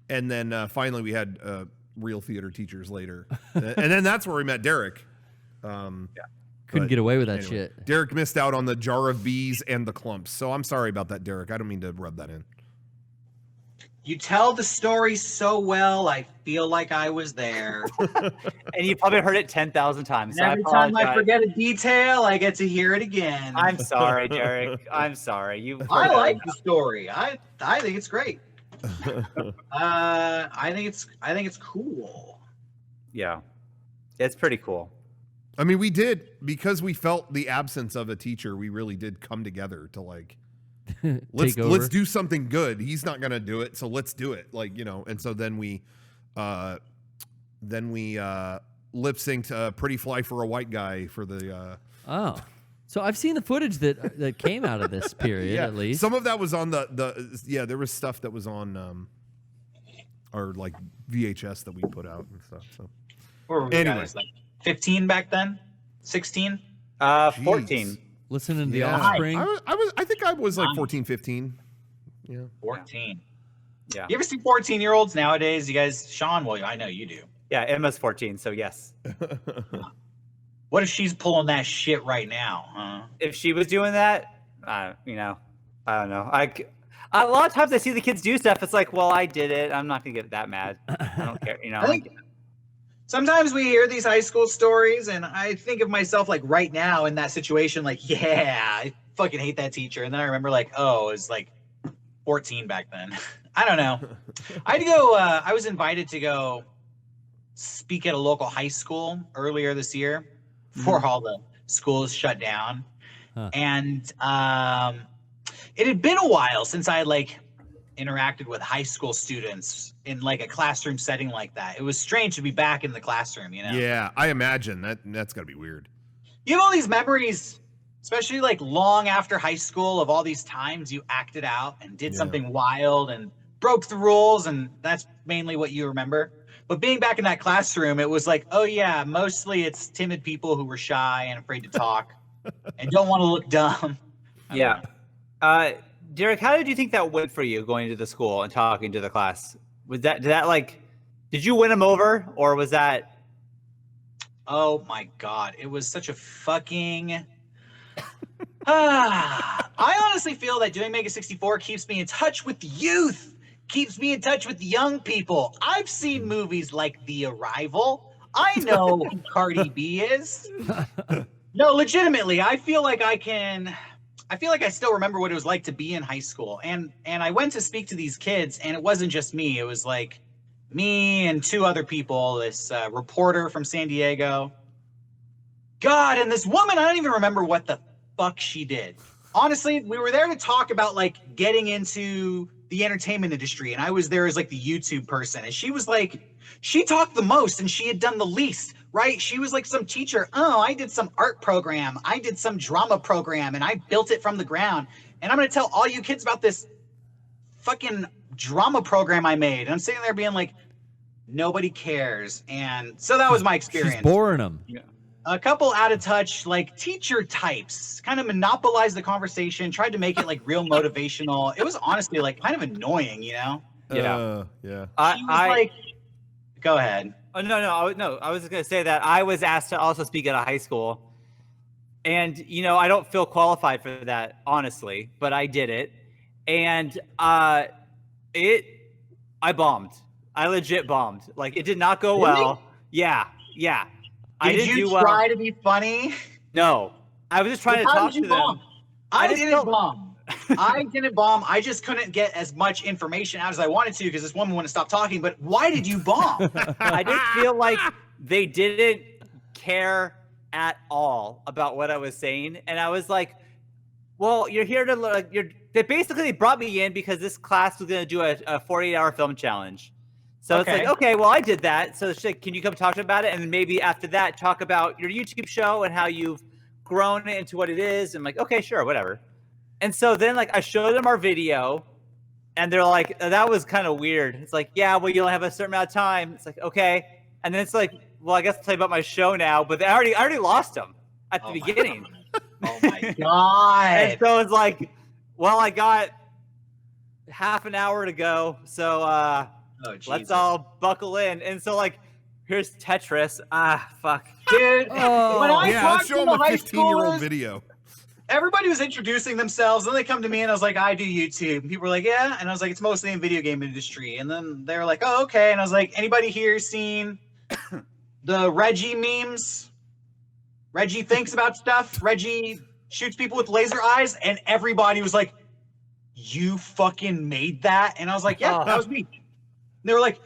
And then finally we had real theater teachers later. And then that's where we met Derek. Couldn't get away with that shit. Derek missed out on the jar of bees and the clumps. So I'm sorry about that, Derek. I don't mean to rub that in. You tell the story so well, I feel like I was there. And you probably heard it 10,000 times. And every time I forget a detail, I get to hear it again. I'm sorry, Derek. I'm sorry. I like the story. I think it's great. I think it's cool. Yeah, it's pretty cool. I mean, we did, because we felt the absence of a teacher. We really did come together to like, let's do something good. He's not gonna do it, so let's do it. Like, you know. And so then we lip synced "Pretty Fly for a White Guy" for the. So I've seen the footage that came out of this period, at least. Some of that was on there was stuff that was on our like VHS that we put out and stuff. So anyway, like 15 back then, 16, 14. Listening to the Offspring. I think I was like 14, 15. Yeah. 14. Yeah. You ever see 14-year-olds nowadays? You guys, Sean, well, I know you do. Yeah, Emma's 14, so yes. What if she's pulling that shit right now, huh? If she was doing that, you know, I don't know. A lot of times I see the kids do stuff. It's like, well, I did it. I'm not gonna get that mad. I don't care. You know. I think sometimes we hear these high school stories, and I think of myself like right now in that situation, like, yeah, I fucking hate that teacher. And then I remember like, oh, it was like 14 back then. I don't know. I had to go. I was invited to go speak at a local high school earlier this year before all the schools shut down. And it had been a while since I like interacted with high school students in like a classroom setting like that. It was strange to be back in the classroom, you know? Yeah, I imagine that's gotta be weird. You have all these memories, especially like long after high school, of all these times you acted out and did something wild and broke the rules, and that's mainly what you remember. But being back in that classroom, it was like, oh yeah, mostly it's timid people who were shy and afraid to talk and don't want to look dumb. Yeah. Derek, how did you think that went for you going to the school and talking to the class? Did you win them over, or was that? Oh my God. It was such a fucking, I honestly feel that doing Mega64 keeps me in touch with the youth. Keeps me in touch with young people. I've seen movies like The Arrival. I know who Cardi B is. No, legitimately, I feel like I still remember what it was like to be in high school. And I went to speak to these kids, and it wasn't just me. It was like me and two other people, this reporter from San Diego. God, and this woman, I don't even remember what the fuck she did. Honestly, we were there to talk about like getting into the entertainment industry, and I was there as like the YouTube person, and she was like, she talked the most and she had done the least, right? She was like some teacher. Oh, I did some art program, I did some drama program, and I built it from the ground. And I'm gonna tell all you kids about this fucking drama program I made. And I'm sitting there being like, nobody cares. And so that was my experience. She's boring them. Yeah. A couple out of touch, like teacher types, kind of monopolized the conversation, tried to make it like real motivational. It was honestly like kind of annoying, you know? Yeah. Like, go ahead. Oh, no. I was just going to say that I was asked to also speak at a high school. And, you know, I don't feel qualified for that, honestly, but I did it. And I bombed. I legit bombed. Like, it did not go well. Yeah. Did you try to be funny? No. I was just trying to talk to them. I didn't bomb. I didn't bomb. I just couldn't get as much information out as I wanted to because this woman wouldn't stop talking. But why did you bomb? I just feel like they didn't care at all about what I was saying. And I was like, well, you're here to like, they basically brought me in because this class was going to do a 48-hour film challenge. So It's like, okay, well, I did that. So she's like, can you come talk to me about it? And then maybe after that, talk about your YouTube show and how you've grown it into what it is. And I'm like, okay, sure, whatever. And so then like I showed them our video and they're like, that was kind of weird. It's like, yeah, well, you only have a certain amount of time. It's like, okay. And then it's like, well, I guess I'll tell you about my show now. But I already lost them at the beginning. Oh my God. And so it's like, well, I got half an hour to go. So let's all buckle in. And so like, here's Tetris. Fuck. Dude, when I talked show to them the a high 15-year-old schoolers, video. everybody was introducing themselves. Then they come to me and I was like, I do YouTube. And people were like, yeah. And I was like, it's mostly in video game industry. And then they were like, oh, okay. And I was like, anybody here seen the Reggie memes? Reggie thinks about stuff. Reggie shoots people with laser eyes. And everybody was like, you fucking made that? And I was like, yeah, that was me. And they were like,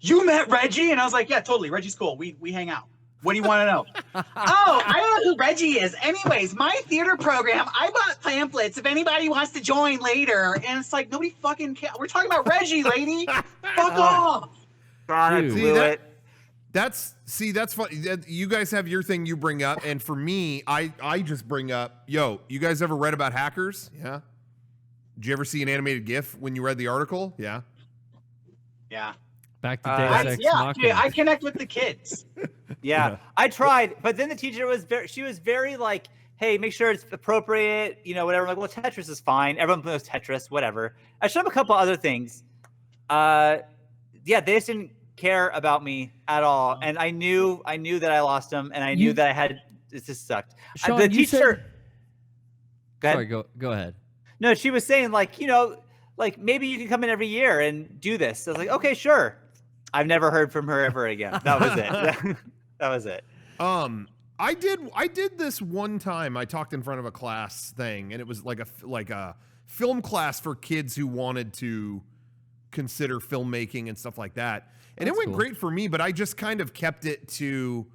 you met Reggie? And I was like, yeah, totally. Reggie's cool. We hang out. What do you want to know? Oh, I don't know who Reggie is. Anyways, my theater program, I bought pamphlets if anybody wants to join later. And it's like, nobody fucking cares. We're talking about Reggie, lady. Fuck off. God, I blew it. That's funny. You guys have your thing you bring up. And for me, I just bring up, yo, you guys ever read about hackers? Yeah. Did you ever see an animated GIF when you read the article? Yeah. Yeah. Back to Deus Ex Machina. Dude, I connect with the kids. Yeah, I tried, but then the teacher was very like, hey, make sure it's appropriate, you know, whatever. I'm like, well, Tetris is fine. Everyone knows Tetris, whatever. I showed them a couple other things. Yeah, they just didn't care about me at all, and I knew that I lost them, and I knew that I had. It just sucked. Sean, the teacher. Go ahead. Sorry, go ahead. No, she was saying like, you know, like maybe you can come in every year and do this. I was like, okay, sure. I've never heard from her ever again. That was it. That was it. I did this one time. I talked in front of a class thing, and it was like a film class for kids who wanted to consider filmmaking and stuff like that. And it went great for me, but I just kind of kept it to.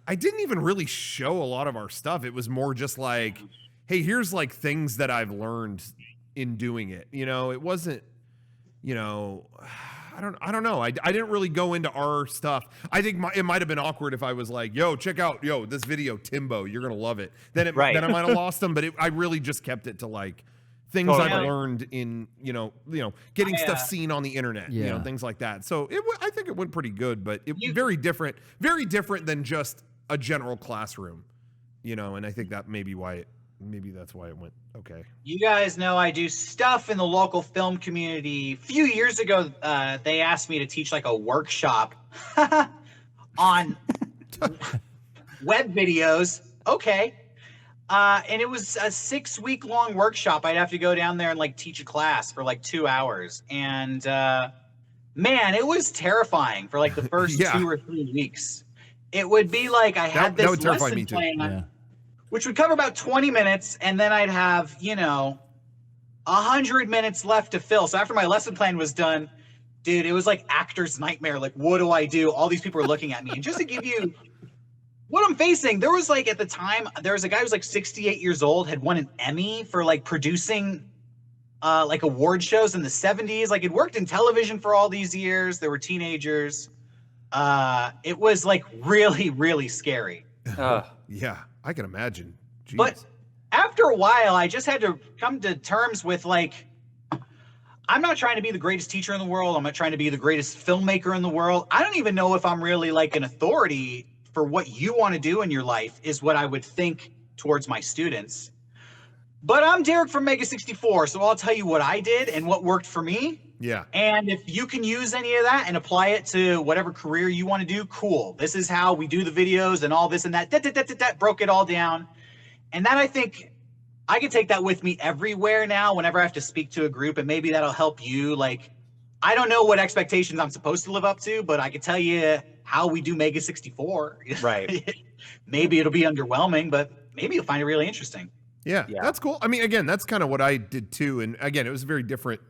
I didn't even really show a lot of our stuff. It was more just like, hey, here's like things that I've learned in doing it. You know, it wasn't, you know. I don't know. I didn't really go into our stuff. I think it might have been awkward if I was like, yo, check out, this video, Timbo, you're going to love it. Then I might have lost them, but I really just kept it to like things I've learned in, getting stuff seen on the internet, things like that. So I think it went pretty good, but very different than just a general classroom, and I think that maybe that's why it went okay. You guys know I do stuff in the local film community. A few years ago, they asked me to teach like a workshop on web videos. Okay. And it was a 6-week long workshop. I'd have to go down there and like teach a class for like 2 hours. And man, it was terrifying for like the first 2 or 3 weeks. It would be like I had this lesson plan. Which would cover about 20 minutes, and then I'd have, 100 minutes left to fill. So after my lesson plan was done, dude, it was like actor's nightmare. Like, what do I do? All these people are looking at me. And just to give you what I'm facing, there was like at the time, there was a guy who was like 68 years old, had won an Emmy for like producing like award shows in the 70s. Like, it worked in television for all these years. There were teenagers. It was like really, really scary. Yeah, I can imagine. Jeez. But after a while, I just had to come to terms with like, I'm not trying to be the greatest teacher in the world. I'm not trying to be the greatest filmmaker in the world. I don't even know if I'm really like an authority for what you want to do in your life, is what I would think towards my students. But I'm Derek from Mega64, so I'll tell you what I did and what worked for me. Yeah. And if you can use any of that and apply it to whatever career you want to do, cool. This is how we do the videos and all this and that. Broke it all down. And that, I think, I can take that with me everywhere now whenever I have to speak to a group, and maybe that'll help you. Like, I don't know what expectations I'm supposed to live up to, but I can tell you how we do Mega64. Right. Maybe it'll be underwhelming, but maybe you'll find it really interesting. Yeah, that's cool. I mean, again, that's kind of what I did too. And again, it was a very different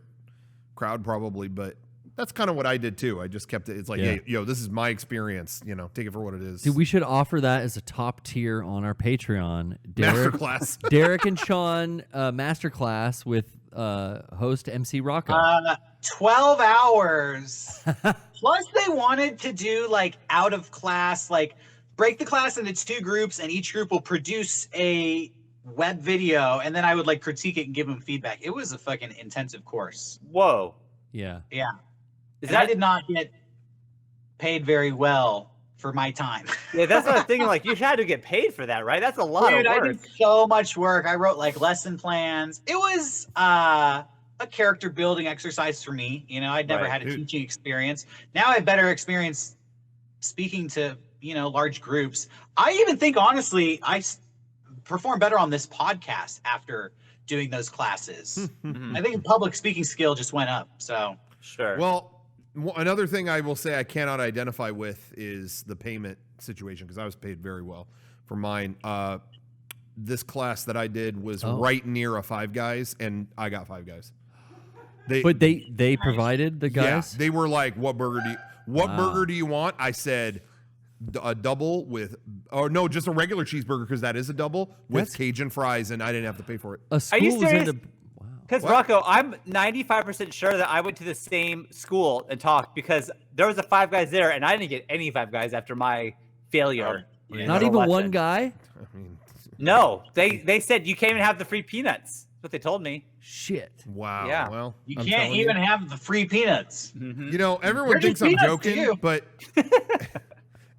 crowd probably, but that's kind of what I did too. I just kept it. It's like, hey, yo, this is my experience. You know, take it for what it is. Dude, we should offer that as a top tier on our Patreon. Masterclass. Derek and Sean masterclass with host MC Rocco. 12 hours. Plus, they wanted to do like out of class, like break the class into 2 groups, and each group will produce a web video, and then I would like critique it and give them feedback. It was a fucking intensive course. Whoa. Yeah. Yeah. I did not get paid very well for my time. Yeah, that's what I'm thinking. Like, you had to get paid for that, right? That's a lot of work. I did so much work. I wrote like lesson plans. It was a character building exercise for me. You know, I'd never had a teaching experience. Now I have better experience speaking to, you know, large groups. I even think, honestly, I perform better on this podcast after doing those classes. I think public speaking skill just went up. So sure. Well, another thing I will say I cannot identify with is the payment situation, because I was paid very well for mine. This class that I did was right near a Five Guys, and I got Five Guys. But they provided the guys? Yeah, they were like, what burger do you want? I said a double with, or no, just a regular cheeseburger, because that is a double with Cajun fries, and I didn't have to pay for it. A school Are you serious? Because Rocco, I'm 95% sure that I went to the same school and talked, because there was a Five Guys there, and I didn't get any Five Guys after my failure. Not even one guy? I mean, no, they said you can't even have the free peanuts. That's what they told me. Shit. Wow. Yeah. Well, you can't even have the free peanuts. You know, everyone thinks I'm joking, but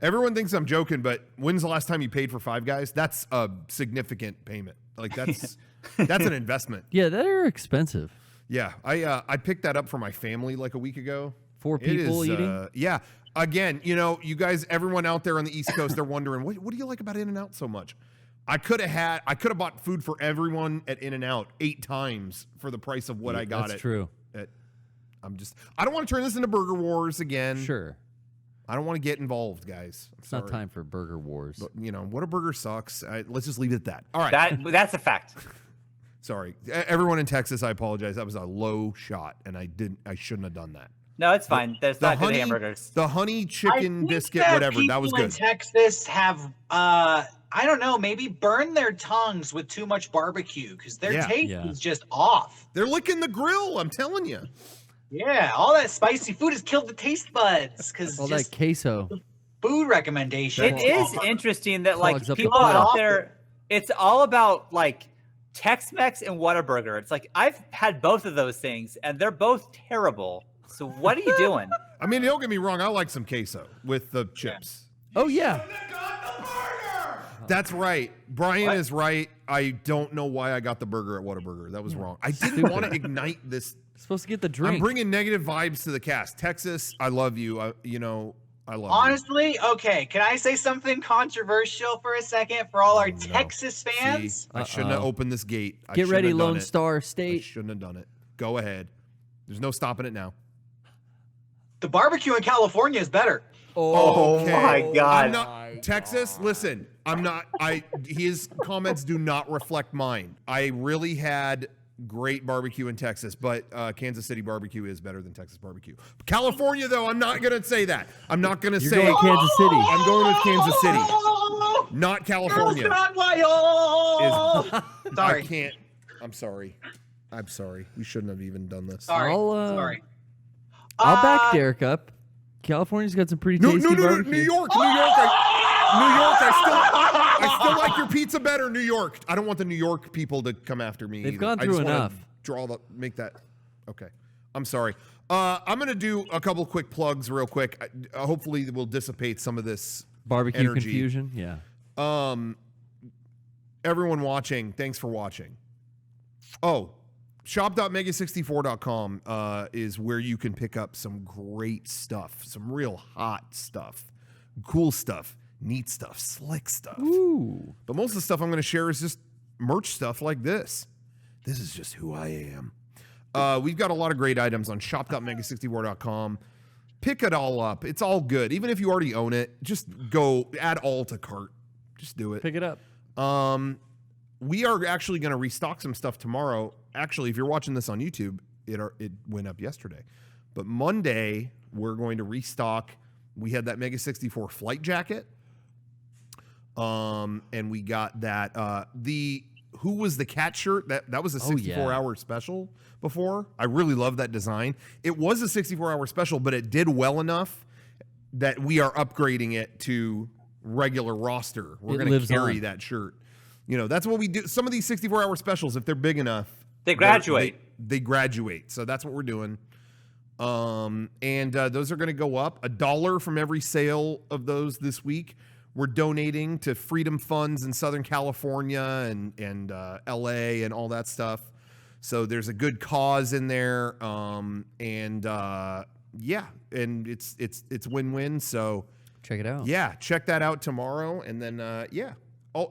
everyone thinks I'm joking, but when's the last time you paid for Five Guys? That's a significant payment. Like, that's an investment. Yeah, they're expensive. Yeah, I picked that up for my family like a week ago. 4 people eating? Yeah. Again, you know, you guys, everyone out there on the East Coast, they're wondering, what do you like about In-N-Out so much? I could have bought food for everyone at In-N-Out 8 times for the price of what I got. That's true. I don't want to turn this into Burger Wars again. Sure. I don't want to get involved, guys. It's not time for Burger Wars. But, you know, Whataburger sucks. Let's just leave it at that. All right. That's a fact. Sorry. Everyone in Texas, I apologize. That was a low shot, and I shouldn't have done that. No, it's fine. There's not good hamburgers. The honey chicken biscuit, whatever, that was good. People in Texas have, I don't know, maybe burn their tongues with too much barbecue, because their taste is just off. They're licking the grill, I'm telling you. Yeah, all that spicy food has killed the taste buds, because all that queso. Food recommendation. It is interesting that like people out there, it's all about like Tex-Mex and Whataburger. It's like, I've had both of those things, and they're both terrible. So what are you doing? I mean, don't get me wrong. I like some queso with the chips. Oh, yeah. That's right. Brian is right. I don't know why I got the burger at Whataburger. That was wrong. I didn't want to ignite this. Supposed to get the drink. I'm bringing negative vibes to the cast. Texas, I love you. I love you. Honestly, okay. Can I say something controversial for a second for all our Texas fans? See, I shouldn't have opened this gate. Get ready, Lone Star State. I shouldn't have done it. Go ahead. There's no stopping it now. The barbecue in California is better. Oh my God. Texas, listen, his comments do not reflect mine. I really had great barbecue in Texas, but Kansas City barbecue is better than Texas barbecue. California, though, I'm not going to say that. I'm not going to say going Kansas City. I'm going with Kansas City, not California. Sorry. I can't. I'm sorry. I'm sorry. We shouldn't have even done this. Sorry. I'll back Derek up. California's got some pretty tasty barbecue. New York. I still like your pizza better, New York. I don't want the New York people to come after me. They've either. gone I through just wanna enough. make that. Okay. I'm sorry. I'm gonna do a couple quick plugs real quick. Hopefully, we'll dissipate some of this Barbecue energy. confusion. Yeah. Everyone watching, thanks for watching. Oh, shop.mega64.com is where you can pick up some great stuff, some real hot stuff, cool stuff, neat stuff, slick stuff. Ooh. But most of the stuff I'm going to share is just merch stuff like this. This is just who I am. We've got a lot of great items on shop.mega64.com. Pick it all up. It's all good. Even if you already own it, just go add all to cart. Just do it. Pick it up. We are actually going to restock some stuff tomorrow. Actually, if you're watching this on YouTube, it went up yesterday. But Monday, we're going to restock. We had that Mega64 flight jacket. And we got that Who Was the Cat shirt? That was a 64-hour special before. I really love that design. It was a 64-hour special, but it did well enough that we are upgrading it to regular roster. We're going to carry that shirt. You know, that's what we do. Some of these 64-hour specials, if they're big enough, they graduate. They graduate. So that's what we're doing. And those are going to go up $1 from every sale of those this week. We're donating to Freedom Funds in Southern California and LA and all that stuff. So there's a good cause in there. And it's win-win. So check it out. Yeah, check that out tomorrow. And then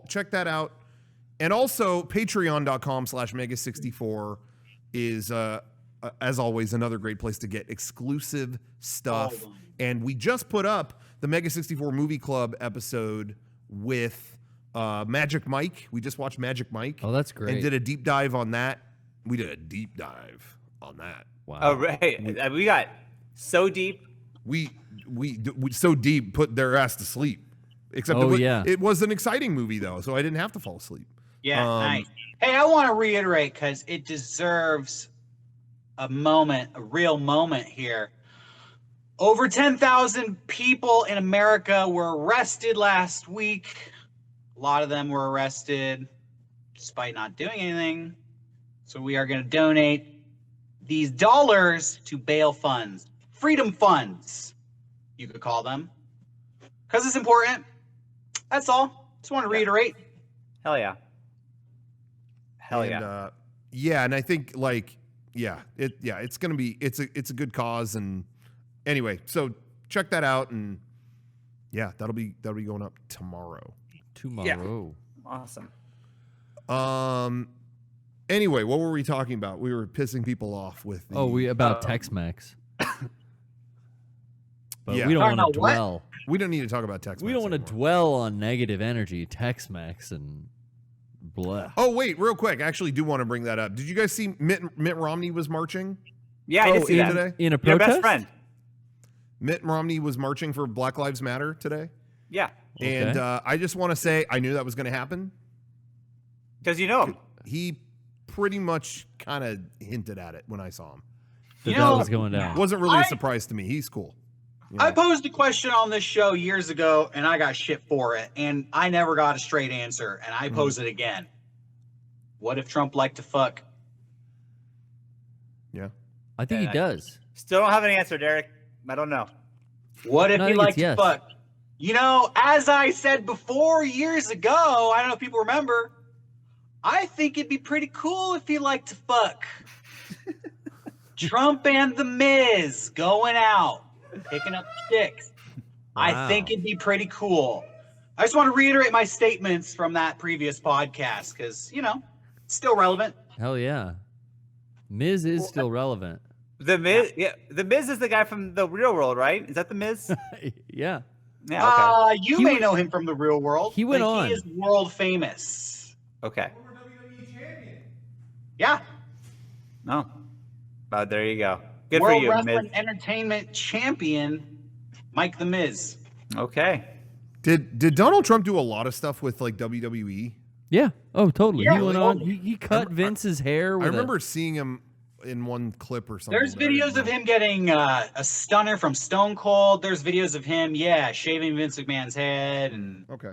check that out. And also patreon.com/mega64 is as always another great place to get exclusive stuff. And we just put up the Mega64 Movie Club episode with Magic Mike. We just watched Magic Mike. Oh, that's great. And did a deep dive on that. We did a deep dive on that. Wow. Oh, right. We got so deep. We so deep, put their ass to sleep. Except it was an exciting movie, though, so I didn't have to fall asleep. Yeah, nice. Hey, I want to reiterate, because it deserves a real moment here. Over 10,000 people in America were arrested last week. A lot of them were arrested despite not doing anything. So we are going to donate these dollars to Bale funds, freedom funds, you could call them, because it's important. That's all. Just want to reiterate. Hell yeah. And I think it's gonna be it's a good cause. And anyway, so check that out, and that'll be going up tomorrow. Yeah. Awesome. Anyway, what were we talking about? We were pissing people off with about Tex-Mex. But Yeah. we don't want to dwell. We don't need to talk about Tex-Mex. We don't want to dwell on negative energy, Tex-Mex, and blah. Oh, wait, real quick. I actually do want to bring that up. Did you guys see Mitt Romney was marching? Yeah, I did see that. Today? In a Your protest? best friend. Mitt Romney was marching for Black Lives Matter today. Yeah. And I just want to say I knew that was going to happen. Because you know him. He pretty much kind of hinted at it when I saw him. That was going down. Wasn't really a surprise to me. He's cool. You know? I posed a question on this show years ago, and I got shit for it, and I never got a straight answer, and I pose it again. What if Trump liked to fuck? Yeah. I think he does. Still don't have an answer, Derek. I don't know. What if No, I he think liked it's to yes. fuck? You know, as I said before years ago, I don't know if people remember, I think it'd be pretty cool if he liked to fuck. Trump and the Miz going out, picking up chicks. I think it'd be pretty cool. I just want to reiterate my statements from that previous podcast because, you know, it's still relevant. Hell yeah. Miz is still relevant. The Miz, the Miz is the guy from the real world, right? Is that the Miz? Yeah. Yeah. Okay. You may know him from the real world. He went but on. He is world famous. Okay. Yeah. No. There you go. Good World for you, Wrestling Miz. Entertainment Champion, Mike the Miz. Okay. Did Donald Trump do a lot of stuff with like WWE? Yeah. Oh, totally. Yeah, he went on. totally. He cut Vince's hair. With I remember seeing him in one clip or something. There's but I didn't videos of know. him getting a stunner from Stone Cold. There's videos of him, shaving Vince McMahon's head and Okay.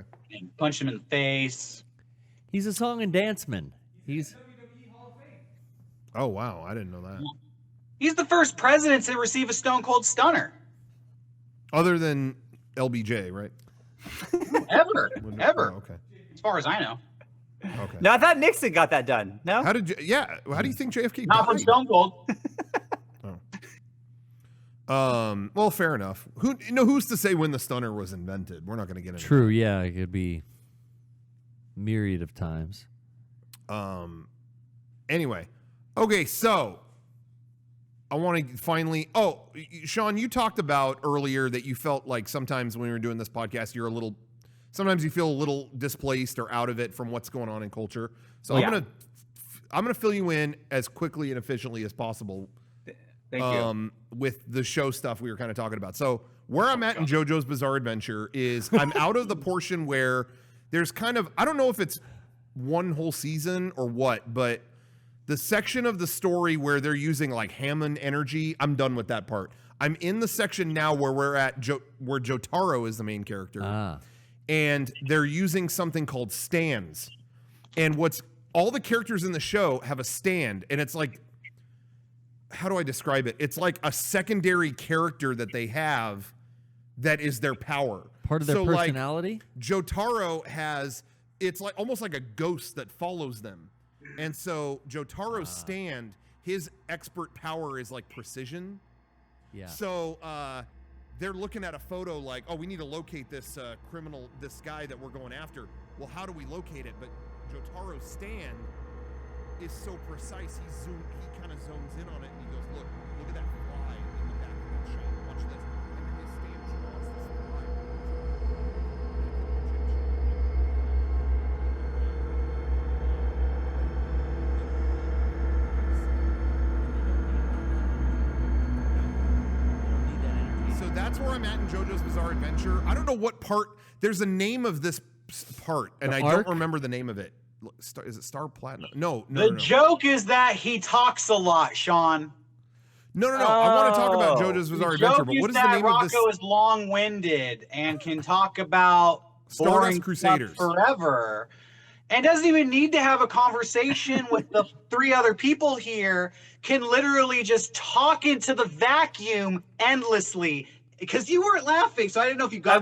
punching him in the face. He's a song and dance man. He's Oh wow, I didn't know that. He's the first president to receive a Stone Cold stunner. Other than LBJ, right? Ever. Ever. Oh, okay. As far as I know. Okay. No, I thought Nixon got that done. No? How did you? Yeah. How do you think JFK Not from died? Stone Cold. Well, fair enough. Who's to say when the stunner was invented? We're not going to get into true. Yeah, it could be myriad of times. that. Anyway, okay, so I want to finally. Oh, Sean, you talked about earlier that you felt like sometimes when we were doing this podcast, sometimes you feel a little displaced or out of it from what's going on in culture. So Yeah. I'm gonna fill you in as quickly and efficiently as possible. Thank you. With the show stuff we were kind of talking about. So where I'm at in JoJo's Bizarre Adventure is I'm out of the portion where there's kind of, I don't know if it's one whole season or what, but the section of the story where they're using like Hammond energy, I'm done with that part. I'm in the section now where we're at where Jotaro is the main character. And they're using something called stands. And all the characters in the show have a stand, and it's like, how do I describe it? It's like a secondary character that they have that is their power. Part of their personality? Like, Jotaro it's like almost like a ghost that follows them. And so Jotaro's stand, his expert power is like precision. Yeah. So they're looking at a photo like, oh, we need to locate this criminal, this guy that we're going after. Well, how do we locate it? But Jotaro's stand is so precise. He kind of zones in on it and he goes, look at that fly in the back of that shot. Watch this. And then his stand draws this fly. So that's where I'm at in JoJo's Bizarre Adventure. I don't know what part. There's a name of this part, and I don't remember the name of it. Is it Star Platinum? No. The joke is that he talks a lot, Sean. No. I want to talk about JoJo's Bizarre Adventure, but what is the name of this? Rocco is long-winded and can talk about Stardust Crusaders forever, and doesn't even need to have a conversation with the three other people here. Can literally just talk into the vacuum endlessly. Because you weren't laughing, so I didn't know if you got.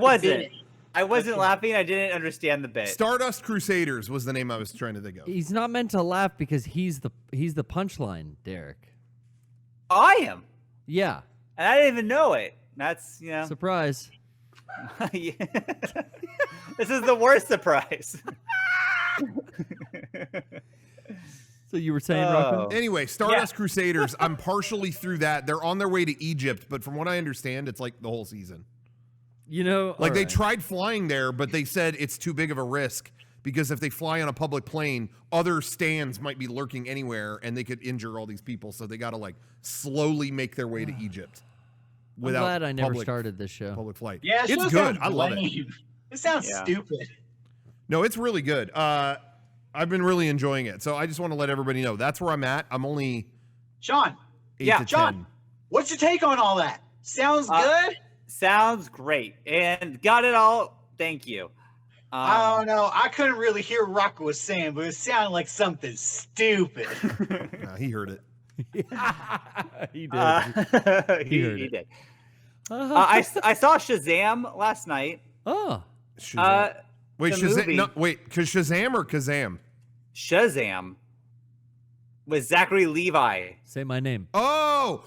I wasn't laughing. I didn't understand the bit. Stardust Crusaders was the name I was trying to think of. He's not meant to laugh because he's the punchline, Derek. I am. Yeah. And I didn't even know it. That's, Surprise. Yeah. This is the worst surprise. So you were saying, Rocco? Anyway, Stardust Crusaders, I'm partially through that. They're on their way to Egypt, but from what I understand, it's like the whole season. They tried flying there, but they said it's too big of a risk because if they fly on a public plane, other stands might be lurking anywhere and they could injure all these people. So they got to like slowly make their way to Egypt. I'm glad I never started this show. Public flight. Yeah, it's good. I love it. It sounds stupid. No, it's really good. I've been really enjoying it. So I just want to let everybody know that's where I'm at. I'm only Sean. 8 to 10. What's your take on all that? Sounds good? Sounds great. And got it all. Thank you. I don't know. I couldn't really hear what Rocco was saying, but it sounded like something stupid. He heard it. He did. He did. I saw Shazam last night. Oh. Shazam. Wait, Shazam? Movie. No, wait, Shazam or Kazam? Shazam with Zachary Levi. Say my name. Oh,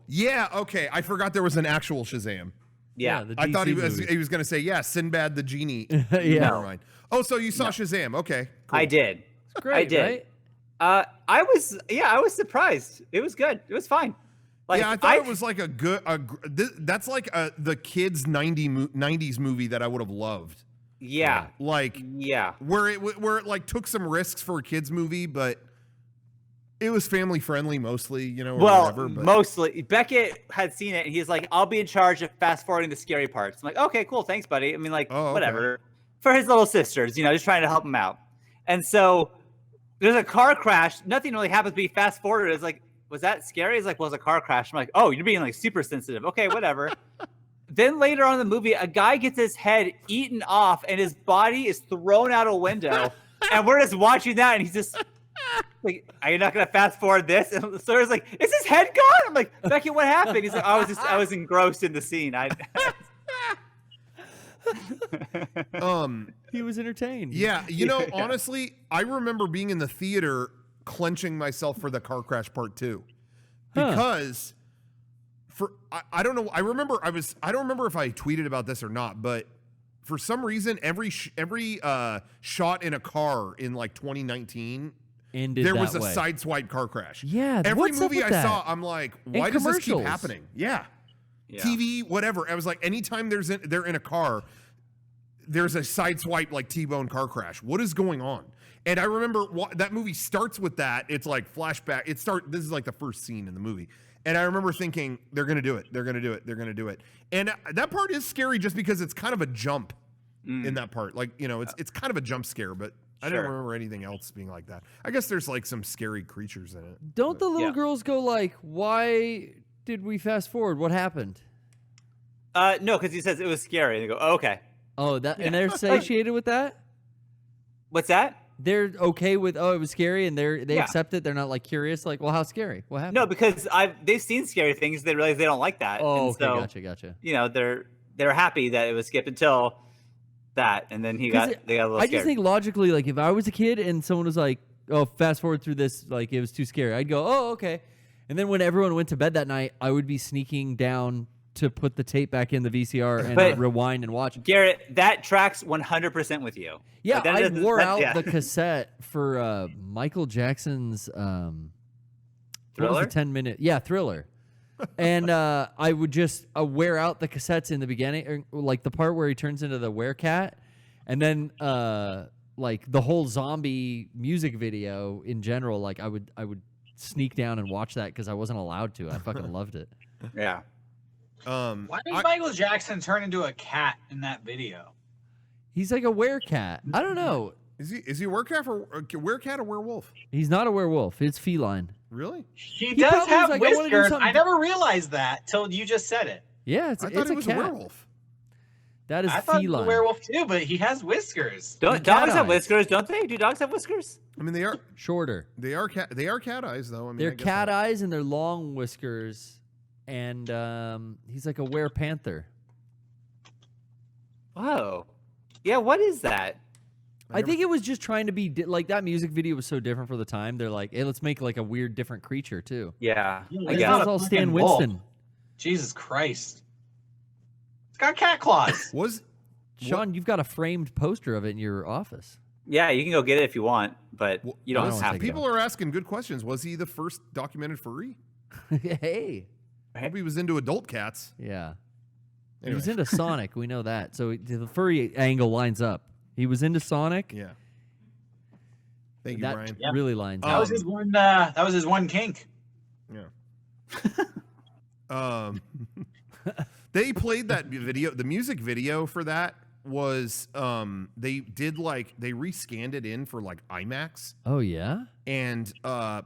yeah. Okay, I forgot there was an actual Shazam. Yeah, the I thought he DC was going to say Sinbad the genie. Yeah. Never mind. Oh, so you saw Shazam? Okay, cool. I did. It's great, I did. right? I was surprised. It was good. It was fine. Like, I thought it was like that's like the kids 90s movie that I would have loved. Yeah. Like yeah. where it like took some risks for a kids movie, but It was family friendly mostly, you know, or Well, whatever. But mostly. Beckett had seen it, and he's like, I'll be in charge of fast forwarding the scary parts. I'm like, okay, cool, thanks, buddy. I mean, like, Oh, okay. whatever. For his little sisters, you know, just trying to help him out. And so there's a car crash. Nothing really happens, but he fast forwarded. It's like, was that scary? He's like, well, it was a car crash. I'm like, oh, you're being like super sensitive. Okay, whatever. Then later on in the movie, a guy gets his head eaten off, and his body is thrown out a window. And we're just watching that, and he's just like, are you not gonna fast forward this? And the story's like, is his head gone? I'm like, Becky, what happened? He's like, I was engrossed in the scene. He was entertained. yeah, you know, honestly, I remember being in the theater clenching myself for the car crash part 2 because I don't know. I don't remember if I tweeted about this or not, but for some reason, every shot in a car in like 2019 ended there that was a way. sideswipe car crash. Yeah, every what's up movie with I saw, that? I'm like, And why does this keep commercials. happening? Yeah. Yeah. TV, whatever. I was like, anytime they're in a car, there's a sideswipe like T-bone car crash. What is going on? And I remember that movie starts with that. It's like flashback. This is like the first scene in the movie. And I remember thinking, they're going to do it. They're going to do it. They're going to do it. And that part is scary just because it's kind of a jump in that part. Like, you know, it's kind of a jump scare, but I don't remember anything else being like that. I guess there's like some scary creatures in it. Don't the little girls go like, why did we fast forward? What happened? No, because he says it was scary. And they go, oh, okay. Oh, and they're satiated with that? What's that? They're okay with, oh, it was scary, and they accept it. They're not like curious, like, well, how scary? What happened? No, because they've seen scary things. They realize they don't like that. Oh, and okay, so, gotcha. You know, they're happy that it was skipped until that, and then they got a little I scared. just think logically, like, if I was a kid and someone was like, oh, fast forward through this, like, it was too scary, I'd go, oh, okay. And then when everyone went to bed that night, I would be sneaking down to put the tape back in the VCR and rewind and watch. Garrett, that tracks 100% with you. Yeah, Like, I wore out the cassette for Michael Jackson's Thriller? What was the 10-minute? Yeah, Thriller. And I would just wear out the cassettes in the beginning, or, like the part where he turns into the werecat, and then like the whole zombie music video in general. Like I would sneak down and watch that because I wasn't allowed to. I fucking loved it. Yeah. Why did Michael Jackson turn into a cat in that video? He's like a werecat. I don't know. Is he a werecat or werewolf? He's not a werewolf. It's feline. Really? He He does probably have was like, I wanna do whiskers. something- I never realized that till you just said it. Yeah, it's I thought it's he a was cat. a werewolf. That is I thought he was feline. a werewolf too, but he has whiskers. Dogs cat have eyes. whiskers, don't they? Do dogs have whiskers? I mean, they are Shorter. cat eyes though. I mean, They're I guess cat so. eyes and they're long whiskers, and he's like a were-panther. Oh. Yeah, what is that? I think it was just trying to be like that music video was so different for the time. They're like, hey, let's make like a weird, different creature too. Yeah. I It's guess. not That's a all Stan freaking wolf. Winston. Jesus Christ. It's got cat claws. Was Sean, you've got a framed poster of it in your office. Yeah, you can go get it if you want, but you I don't don't have take to. it. people are asking good questions. Was he the first documented furry? Hey, I hope he was into adult cats. yeah. He Anyway. was into Sonic. We know that. So the furry angle lines up. He was into Sonic. Yeah. Thank you, That Brian. Yeah. really lines That up. was his one. That was his one kink. Yeah. They played that video. The music video for that was they rescanned it in for like IMAX Oh yeah. and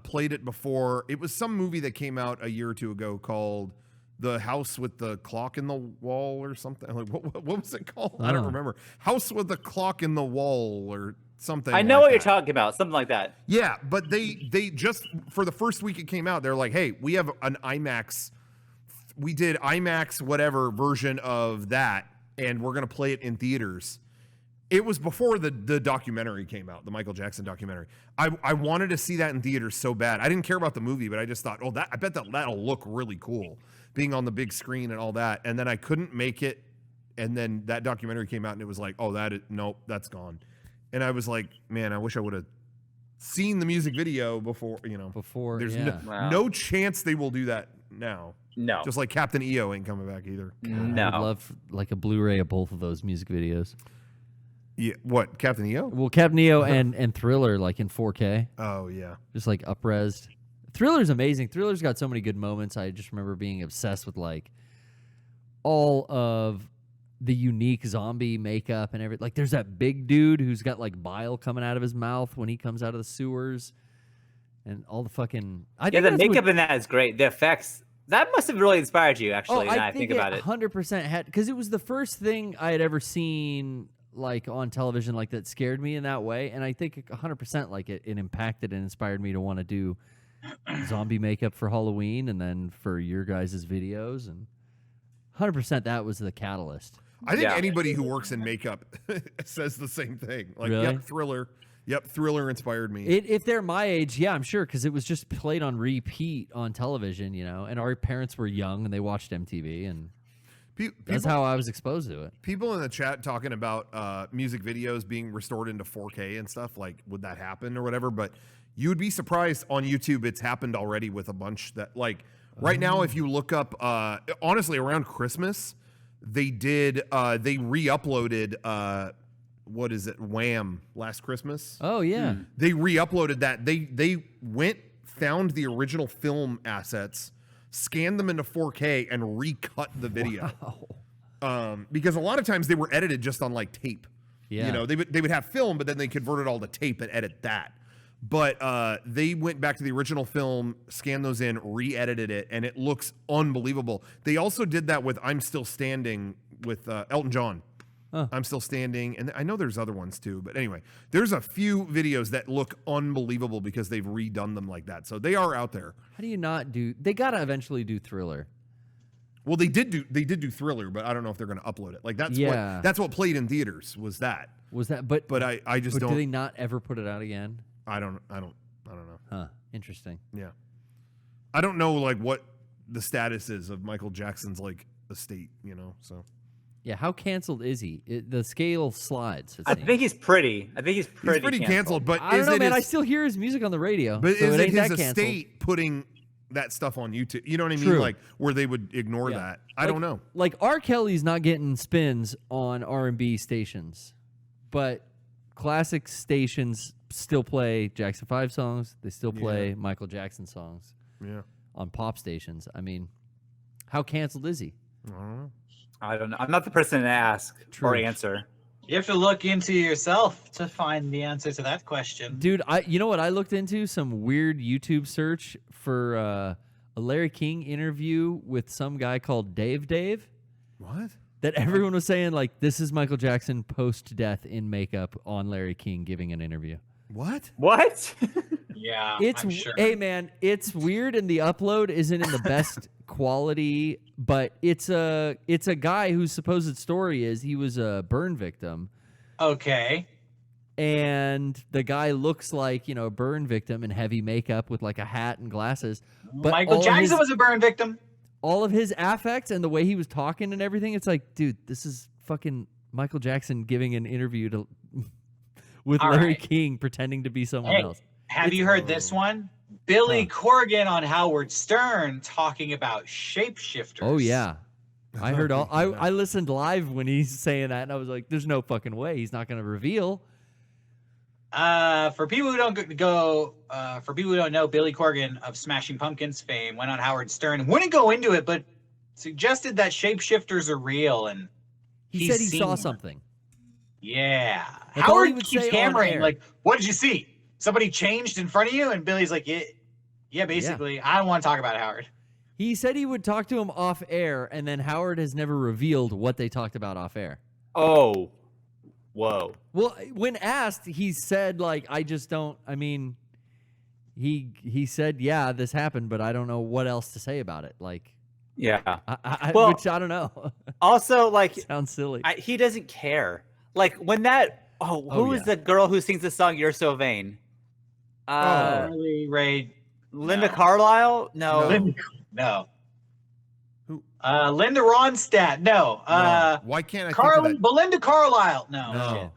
played it before. It was some movie that came out a year or two ago called The House with the Clock in the Wall or something. Like what was it called? I don't Oh. remember. House with the Clock in the Wall or something. I know like what you're that. talking about. Something like that. Yeah, but they just for the first week it came out, they're like, hey, we have an IMAX. We did IMAX whatever version of that, and we're gonna play it in theaters. It was before the documentary came out, the Michael Jackson documentary. I wanted to see that in theaters so bad. I didn't care about the movie, but I just thought, oh, I bet that'll look really cool, being on the big screen and all that. And then I couldn't make it, and then that documentary came out, and it was like, oh, nope, that's gone. And I was like, man, I wish I would have seen the music video before. Before, There's yeah. Wow. no chance they will do that now. No. Just like Captain EO ain't coming back either. I No. would love like a Blu-ray of both of those music videos. Yeah, what, Captain EO? Well, Captain Neo and Thriller like in 4K, Oh yeah. just like up-resed. Thriller's amazing. Thriller's got so many good moments. I just remember being obsessed with like all of the unique zombie makeup and everything. Like there's that big dude who's got like bile coming out of his mouth when he comes out of the sewers, and all the fucking The makeup in that is great. The effects, that must have really inspired you, actually. Now I think about it. 100% had, because it was the first thing I had ever seen like on television like that scared me in that way, and I think 100% like it impacted and inspired me to want to do zombie makeup for Halloween and then for your guys' videos, and 100% that was the catalyst. I think anybody who works in makeup says the same thing. Like, really? Yep, Thriller. Yep, Thriller inspired me. If they're my age, yeah, I'm sure, because it was just played on repeat on television, you know, and our parents were young and they watched MTV, and that's how I was exposed to it. People in the chat talking about music videos being restored into 4K and stuff, like, would that happen or whatever? But you would be surprised on YouTube, it's happened already with a bunch that, like, right now, if you look up, honestly, around Christmas, they re-uploaded, what is it, Wham! Last Christmas. Oh, yeah. They re-uploaded that. They went, found the original film assets, scanned them into 4K, and recut the video. Wow. Because a lot of times they were edited just on like tape. Yeah. You know, they would have film, but then they converted all to tape and edit that. But they went back to the original film, scanned those in, re-edited it, and it looks unbelievable. They also did that with I'm Still Standing with Elton John. Huh. I'm Still Standing, and I know there's other ones too. But anyway, there's a few videos that look unbelievable because they've redone them like that. So they are out there. How do you not do? They gotta eventually do Thriller. Well, they did do Thriller, but I don't know if they're going to upload it. Like that's what played in theaters was that. But I just don't. Do they not ever put it out again? I don't know. Huh. Interesting. Yeah. I don't know like what the status is of Michael Jackson's like estate, you know, so. Yeah, how canceled is he? The scale slides. I think he's pretty. He's pretty canceled, but I don't know, man. I still hear his music on the radio. But so is it his estate canceled? Putting that stuff on YouTube? You know what I mean? True. Like where they would ignore that. I don't know. Like R. Kelly's not getting spins on R&B stations, but classic stations still play Jackson 5 songs. They still play Michael Jackson songs. Yeah. On pop stations. I mean, how canceled is he? I don't know. I'm not the person to ask or answer. You have to look into yourself to find the answer to that question. Dude, you know what I looked into? Some weird YouTube search for a Larry King interview with some guy called Dave. What? That everyone was saying, like, this is Michael Jackson post-death in makeup on Larry King giving an interview. What? Yeah, I'm sure. Hey, man, it's weird, and the upload isn't in the best quality, but it's a guy whose supposed story is he was a burn victim. Okay. And the guy looks like, you know, a burn victim in heavy makeup with like a hat and glasses. But Michael Jackson was a burn victim. All of his affects and the way he was talking and everything, it's like, dude, this is fucking Michael Jackson giving an interview with Larry King pretending to be someone else. Have you heard this one? Billy Corgan on Howard Stern talking about shapeshifters. Oh, yeah. I heard all. I listened live when he's saying that, and I was like, there's no fucking way he's not going to reveal. For people who don't know, Billy Corgan of Smashing Pumpkins fame went on Howard Stern. Wouldn't go into it, but suggested that shapeshifters are real, and he said he saw something. Yeah, That's all he Howard would keeps say on hammering air. like, "What did you see? Somebody changed in front of you?" And Billy's like, "Yeah, basically. I don't want to talk about it, Howard." He said he would talk to him off air, and then Howard has never revealed what they talked about off air. Oh, whoa. Well, when asked, he said, like, I just don't, I mean, he said, yeah, this happened, but I don't know what else to say about it. Like, yeah. Which I don't know. Also, like, sounds silly. He doesn't care. Like, when that, who is the girl who sings the song You're So Vain? Carly Rae. Linda Carlisle? No. No. Who? Linda Ronstadt. No. Why can't I think of that? Belinda Carlisle. No.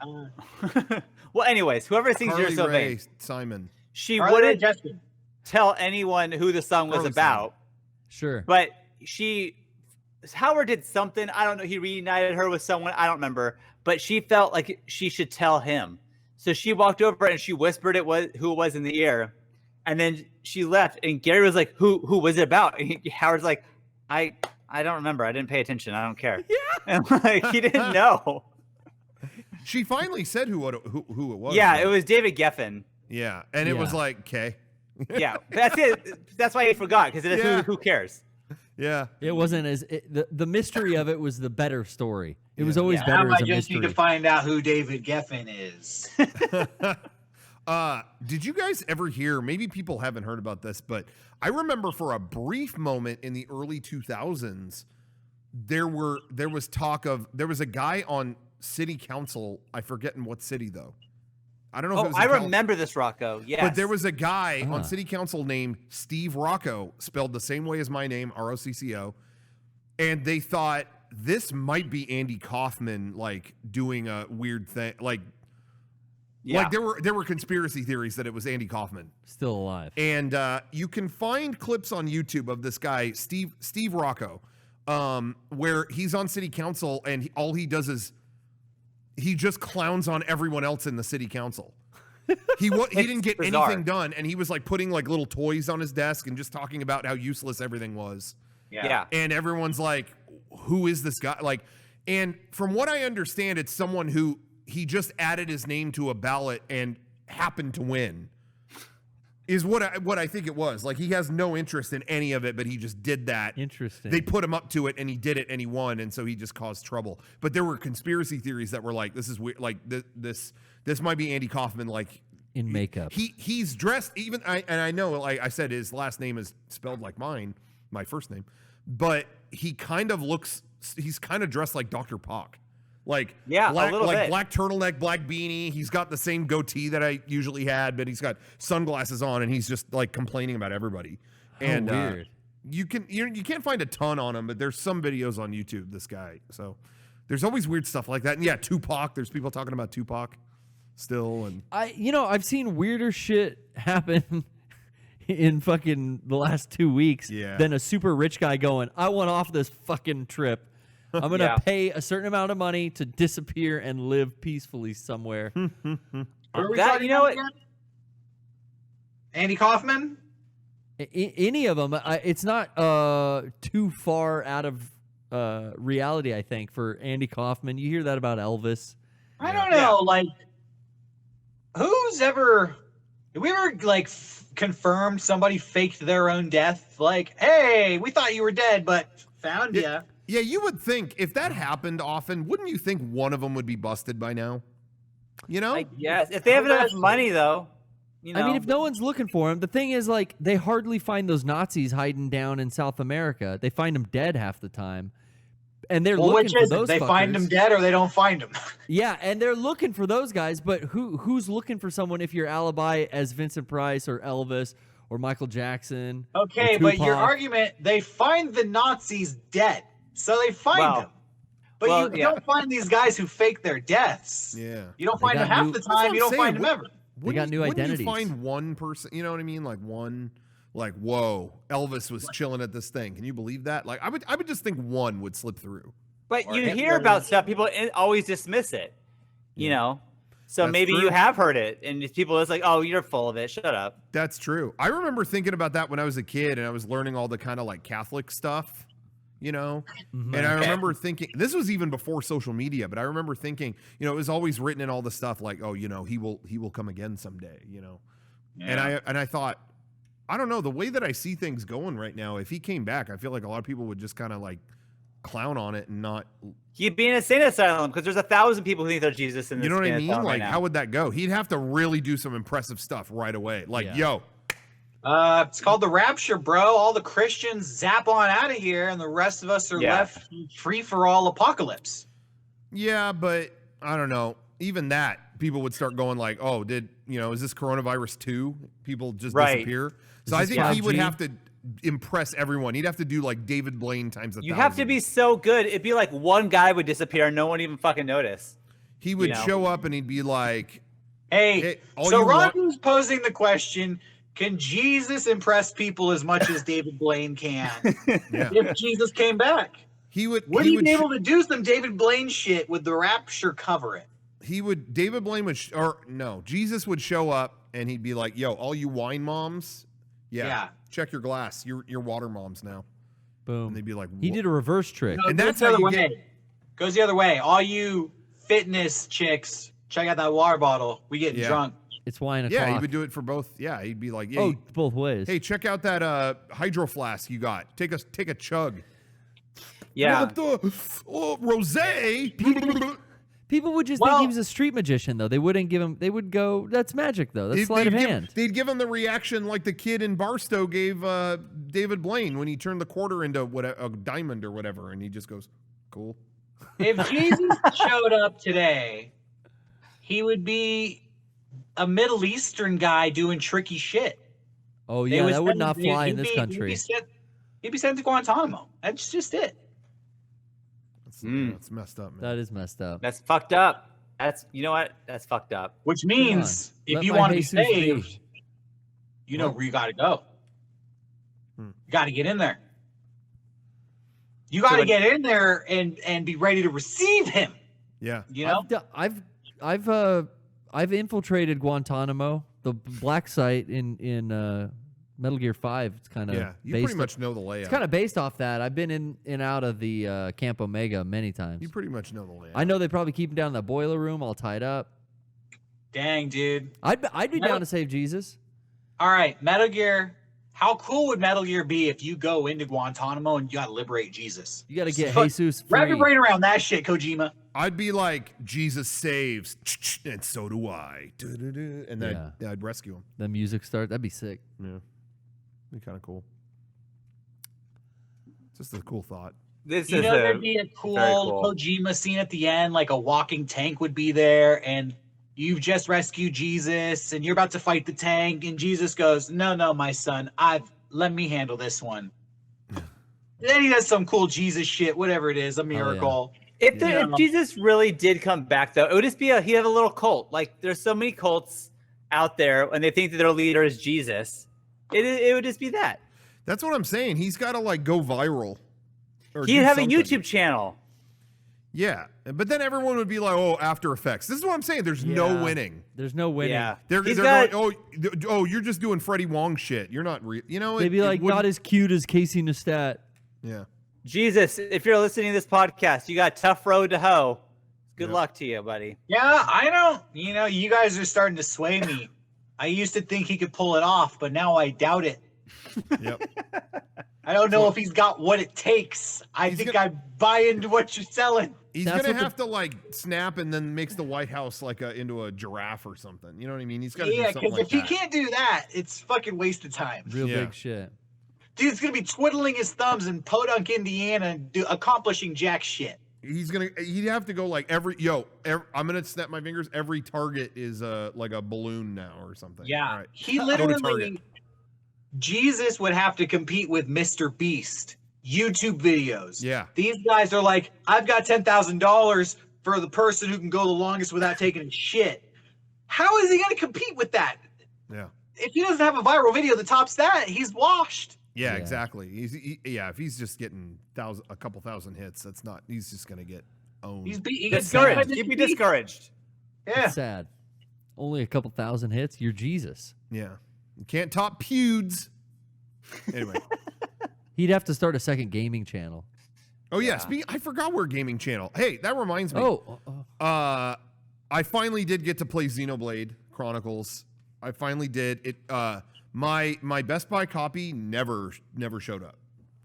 Well, anyways, whoever sings Carly You're So Rae Vain, Simon. she Carly Rae wouldn't Jepsen. tell anyone who the song was Carly about. Sure. But Howard did something. I don't know. He reunited her with someone. I don't remember. But she felt like she should tell him. So she walked over and she whispered who it was in the ear. And then she left, and Gary was like, "Who was it about?" And Howard's like, "I don't remember. I didn't pay attention. I don't care." Yeah, and like he didn't know. She finally said who it was. Yeah, it was David Geffen. Yeah, and it was like, okay. Yeah, that's it. That's why he forgot, because it is who cares. Yeah, it wasn't as the mystery of it was the better story. It was always better now as a I just mystery. need to find out who David Geffen is. Did you guys ever hear, maybe people haven't heard about this, but I remember for a brief moment in the early 2000s, there was talk of, there was a guy on city council, I forget in what city though. I don't know if it was I remember this, Rocco. Yes. But there was a guy on city council named Steve Rocco, spelled the same way as my name, Rocco. And they thought this might be Andy Kaufman, like doing a weird thing. Like there were conspiracy theories that it was Andy Kaufman. Still alive. And you can find clips on YouTube of this guy, Steve Rocco, where he's on city council and all he does is he just clowns on everyone else in the city council. He didn't get anything done, and he was like putting like little toys on his desk and just talking about how useless everything was. Yeah. And everyone's like, who is this guy? Like, and from what I understand, it's someone who he just added his name to a ballot and happened to win. Is what I think it was. Like, he has no interest in any of it, but he just did that. Interesting. They put him up to it, and he did it, and he won, and so he just caused trouble. But there were conspiracy theories that were like, this is weird. Like, this might be Andy Kaufman, like in makeup. He's dressed even. I know, like I said, his last name is spelled like mine, my first name, but he kind of looks. He's kind of dressed like Dr. Pock. Like, a little bit. Black turtleneck, black beanie. He's got the same goatee that I usually had, but he's got sunglasses on, and he's just like complaining about everybody. And weird. You can't find a ton on him, but there's some videos on YouTube. This guy, so there's always weird stuff like that. And yeah, Tupac. There's people talking about Tupac still, and I've seen weirder shit happen in fucking the last 2 weeks than a super rich guy going, I want off this fucking trip. I'm going to pay a certain amount of money to disappear and live peacefully somewhere. Are we talking about Andy Kaufman? Any of them. It's not too far out of reality, I think, for Andy Kaufman. You hear that about Elvis. I don't know. Like, did we ever, like, confirmed somebody faked their own death? Like, hey, we thought you were dead, but found you. Yeah, you would think if that happened often, wouldn't you think one of them would be busted by now? You know? Yes. If they have enough money, though. You know. I mean, if no one's looking for him, the thing is, like, they hardly find those Nazis hiding down in South America. They find them dead half the time. And they're looking for those They fuckers. find them dead or they don't find them. Yeah, and they're looking for those guys, but who's looking for someone if your alibi as Vincent Price or Elvis or Michael Jackson? Okay, but your argument, they find the Nazis dead. So they find them. But you don't find these guys who fake their deaths. Yeah. You don't find them half the time. You don't find them ever. They got new identities. Wouldn't you find one person, you know what I mean? Like one, like, whoa, Elvis was chilling at this thing. Can you believe that? Like, I would just think one would slip through. But you hear about stuff, people always dismiss it, you know? So That's maybe true. you have heard it, and people it's like, oh, you're full of it. Shut up. That's true. I remember thinking about that when I was a kid, and I was learning all the kind of like Catholic stuff. You know, and I remember thinking, this was even before social media, but I remember thinking, you know, it was always written in all the stuff like, oh, you know, he will come again someday, you know. And I thought, I don't know, the way that I see things going right now, if he came back, I feel like a lot of people would just kind of like clown on it and not. He'd be in a insane asylum because there's 1,000 people who think they're Jesus in this. You know what I mean? Like, right how would that go? He'd have to really do some impressive stuff right away. Like, yo. It's called the rapture, bro. All the Christians zap on out of here, and the rest of us are left free for all apocalypse. Yeah, but I don't know. Even that, people would start going like, "Oh, is this coronavirus 2? People just disappear." So I think he would have to impress everyone. He'd have to do like David Blaine times 1,000. You have to be so good. It'd be like one guy would disappear, and no one would even fucking notice. He would show up, and he'd be like, "Hey, so Ron's posing the question." Can Jesus impress people as much as David Blaine can? If Jesus came back, would he be able to do some David Blaine shit? Would the rapture cover it? David Blaine would, Jesus would show up and he'd be like, "Yo, all you wine moms, Yeah. check your glass. You're water moms now." Boom. And they'd be like, He did a reverse trick. No, And goes that's the how other you way. Goes the other way. All you fitness chicks, check out that water bottle. We getting Yeah. drunk. It's wine o'clock. Yeah, he would do it for both. Yeah, he'd be like, Oh, both ways. hey, check out that hydro flask you got. Take a chug. Yeah. Rosé. People would just think he was a street magician, though. They wouldn't give him. They would go, "That's magic, though. That's sleight of hand." They'd give him the reaction like the kid in Barstow gave David Blaine when he turned the quarter into a diamond or whatever, and he just goes, "Cool." If Jesus showed up today, he would be a Middle Eastern guy doing tricky shit. Oh yeah, that would not fly in this country. He'd be sent to Guantanamo. That's just it. That's messed up, man. That is messed up. That's fucked up. You know what? That's fucked up. Which means if Let you my want to be Jesus be. saved, you know where you got to go. You got to get in there. You got to get in there and be ready to receive him. Yeah. You know, I've infiltrated Guantanamo, the black site in Metal Gear 5. It's kind of You pretty much know the layout. It's kind of based off that. I've been in and out of the Camp Omega many times. You pretty much know the layout. I know they probably keep him down in the boiler room, all tied up. dang, dude. I'd be down to save Jesus. All right, Metal Gear. How cool would Metal Gear be if you go into Guantanamo and you got to liberate Jesus? You got to get So, Jesus free. Wrap your brain around that shit, Kojima. I'd be like, Jesus saves, and so do I. And then I'd rescue him. The music starts. That'd be sick. Yeah. Be kind of cool. Just a cool thought. There'd be a cool Kojima scene at the end, like a walking tank would be there, and you've just rescued Jesus, and you're about to fight the tank, and Jesus goes, "No, my son, let me handle this one." Then he does some cool Jesus shit, whatever it is, a miracle. If Jesus really did come back, though, it would just be he'd have a little cult. Like, there's so many cults out there, and they think that their leader is Jesus. It would just be that. That's what I'm saying. He's got to like go viral. He'd have a YouTube channel. Yeah, but then everyone would be like, "Oh, After Effects." This is what I'm saying. There's no winning. There's no winning. Yeah, they're going, "Oh, you're just doing Freddie Wong shit. You're not real." You know, they'd be like, "Not as cute as Casey Neistat." Yeah. Jesus, if you're listening to this podcast, you got a tough road to hoe. Good luck to you, buddy. Yeah, I don't. You guys are starting to sway me. I used to think he could pull it off, but now I doubt it. Yep. I don't know if he's got what it takes. I think I buy into what you're selling. He's gonna have to like snap and then makes the White House like into a giraffe or something. You know what I mean? He's got to do something like if he can't do that, it's fucking waste of time. Real big shit. Dude's gonna be twiddling his thumbs in Podunk, Indiana, and accomplishing jack shit. He'd have to go like I'm gonna snap my fingers. Every target is like a balloon now or something. Yeah, all right. he literally. Jesus would have to compete with Mr. Beast. YouTube videos. Yeah. These guys are like, I've got $10,000 for the person who can go the longest without taking a shit. How is he going to compete with that? Yeah. If he doesn't have a viral video that tops that, he's washed. Yeah, exactly. If he's just getting a couple thousand hits, that's not. He's just going to get owned. He's discouraged. He'd be discouraged. Yeah. It's sad. Only a couple thousand hits. You're Jesus. Yeah. You can't top Pewds. Anyway. He'd have to start a second gaming channel. Oh, yeah. I forgot we're a gaming channel. Hey, that reminds me. I finally did get to play Xenoblade Chronicles. I finally did. It. My Best Buy copy never showed up.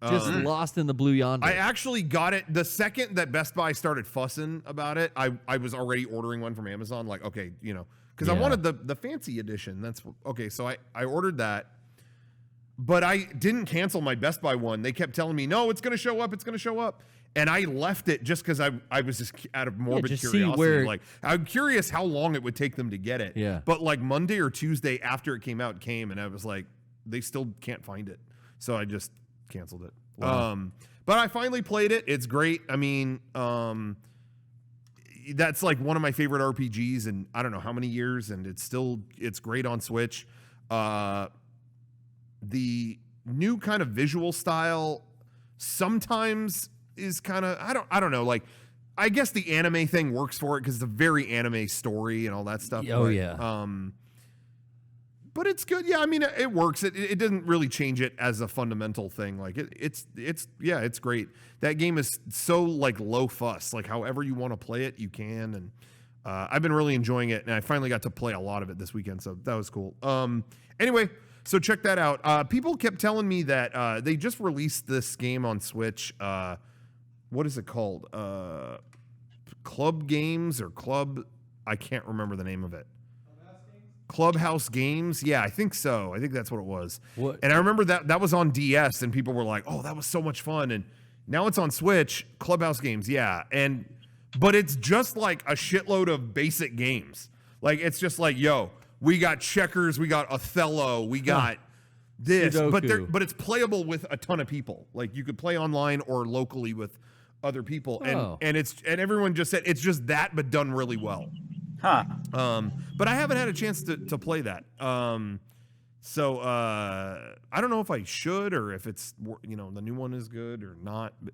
Just lost in the blue yonder. I actually got it the second that Best Buy started fussing about it. I was already ordering one from Amazon. Like, okay, because I wanted the fancy edition. That's okay. So I ordered that, but I didn't cancel my Best Buy one. They kept telling me, no, it's going to show up. It's going to show up. And I left it just because I was just out of morbid curiosity. Like, I'm curious how long it would take them to get it. Yeah. But like Monday or Tuesday after it came out, and I was like, they still can't find it. So I just canceled it. Wow. But I finally played it. It's great. I mean, that's like one of my favorite RPGs in I don't know how many years, and it's great on Switch. The new kind of visual style sometimes is kind of I don't know, like I guess the anime thing works for it because it's a very anime story and all that stuff. Oh, yeah. but it's good. Yeah, I mean, it works. It doesn't really change it as a fundamental thing. Like it's great. That game is so like low fuss. Like however you want to play it, you can. And I've been really enjoying it, and I finally got to play a lot of it this weekend, so that was cool. Anyway, so check that out. People kept telling me that they just released this game on Switch. What is it called? Club Games or Club? I can't remember the name of it. Clubhouse Games? Yeah, I think so. I think that's what it was. What? And I remember that was on DS, and people were like, "Oh, that was so much fun." And now it's on Switch. Clubhouse Games, yeah. But it's just like a shitload of basic games. Like it's just like, yo, we got checkers, we got Othello, we got this, Sudoku. but it's playable with a ton of people. Like you could play online or locally with other people, and everyone just said it's just that, but done really well. Huh. But I haven't had a chance to play that. So I don't know if I should or if it's, the new one is good or not. But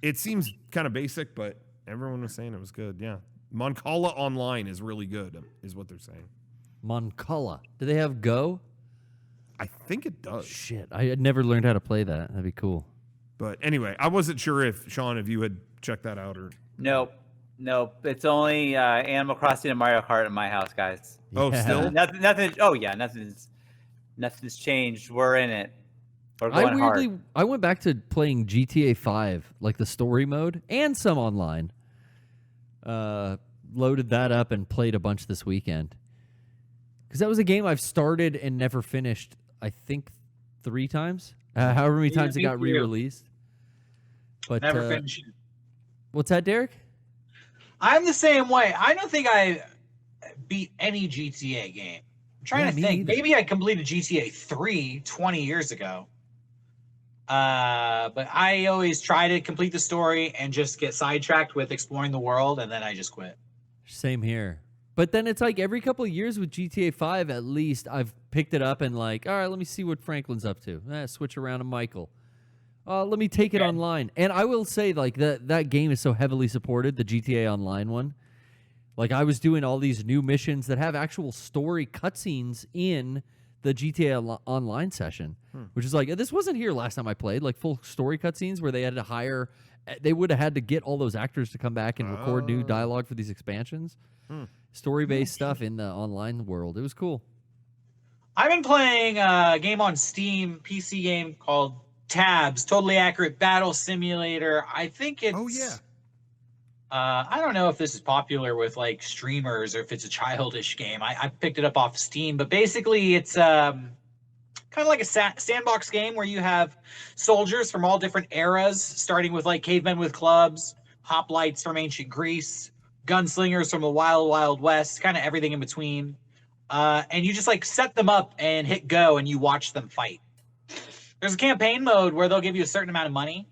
it seems kind of basic, but everyone was saying it was good. Yeah. Moncala Online is really good, is what they're saying. Moncala. Do they have Go? I think it does. Shit, I had never learned how to play that. That'd be cool. But anyway, I wasn't sure if, Sean, if you had checked that out or... Nope. It's only Animal Crossing and Mario Kart in my house, guys. Oh, Yeah. still? Nothing. Oh yeah, nothing's changed. We're in it. We're going hard. I went back to playing GTA 5, like the story mode, and some online. Loaded that up and played a bunch this weekend. Because that was a game I've started and never finished, I think, 3 times. However many times it got re-released. But Never finished it. What's that, Derek? I'm the same way. I don't think I beat any GTA game. I'm trying to think. Either. Maybe I completed GTA 3 20 years ago. But I always try to complete the story and just get sidetracked with exploring the world, and then I just quit. Same here. But then it's like every couple of years with GTA 5, at least, I've picked it up and like, all right, let me see what Franklin's up to. Switch around to Michael. Let me take it online. And I will say, like, that game is so heavily supported, the GTA Online one. Like, I was doing all these new missions that have actual story cutscenes in the GTA Online session, which is like, this wasn't here last time I played, like full story cutscenes where they had to hire, they would have had to get all those actors to come back and record new dialogue for these expansions. Story-based stuff in the online world. It was cool. I've been playing a game on Steam, PC game called Tabs, totally accurate battle simulator. I think it's... Oh, yeah. I don't know if this is popular with like streamers or if it's a childish game. I picked it up off Steam, but basically it's kind of like a sandbox game where you have soldiers from all different eras, starting with like cavemen with clubs, hoplites from ancient Greece, gunslingers from the wild, wild west, kind of everything in between. And you just like set them up and hit go and you watch them fight. There's a campaign mode where they'll give you a certain amount of money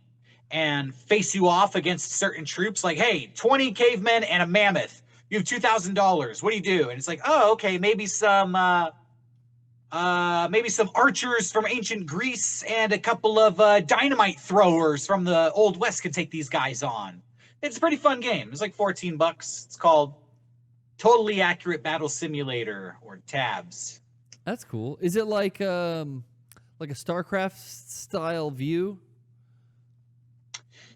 and face you off against certain troops. Like, hey, 20 cavemen and a mammoth. You have $2,000. What do you do? And it's like, oh, okay, maybe some archers from ancient Greece and a couple of dynamite throwers from the Old West could take these guys on. It's a pretty fun game. It's like $14. It's called Totally Accurate Battle Simulator, or Tabs. That's cool. Is it like a StarCraft style view?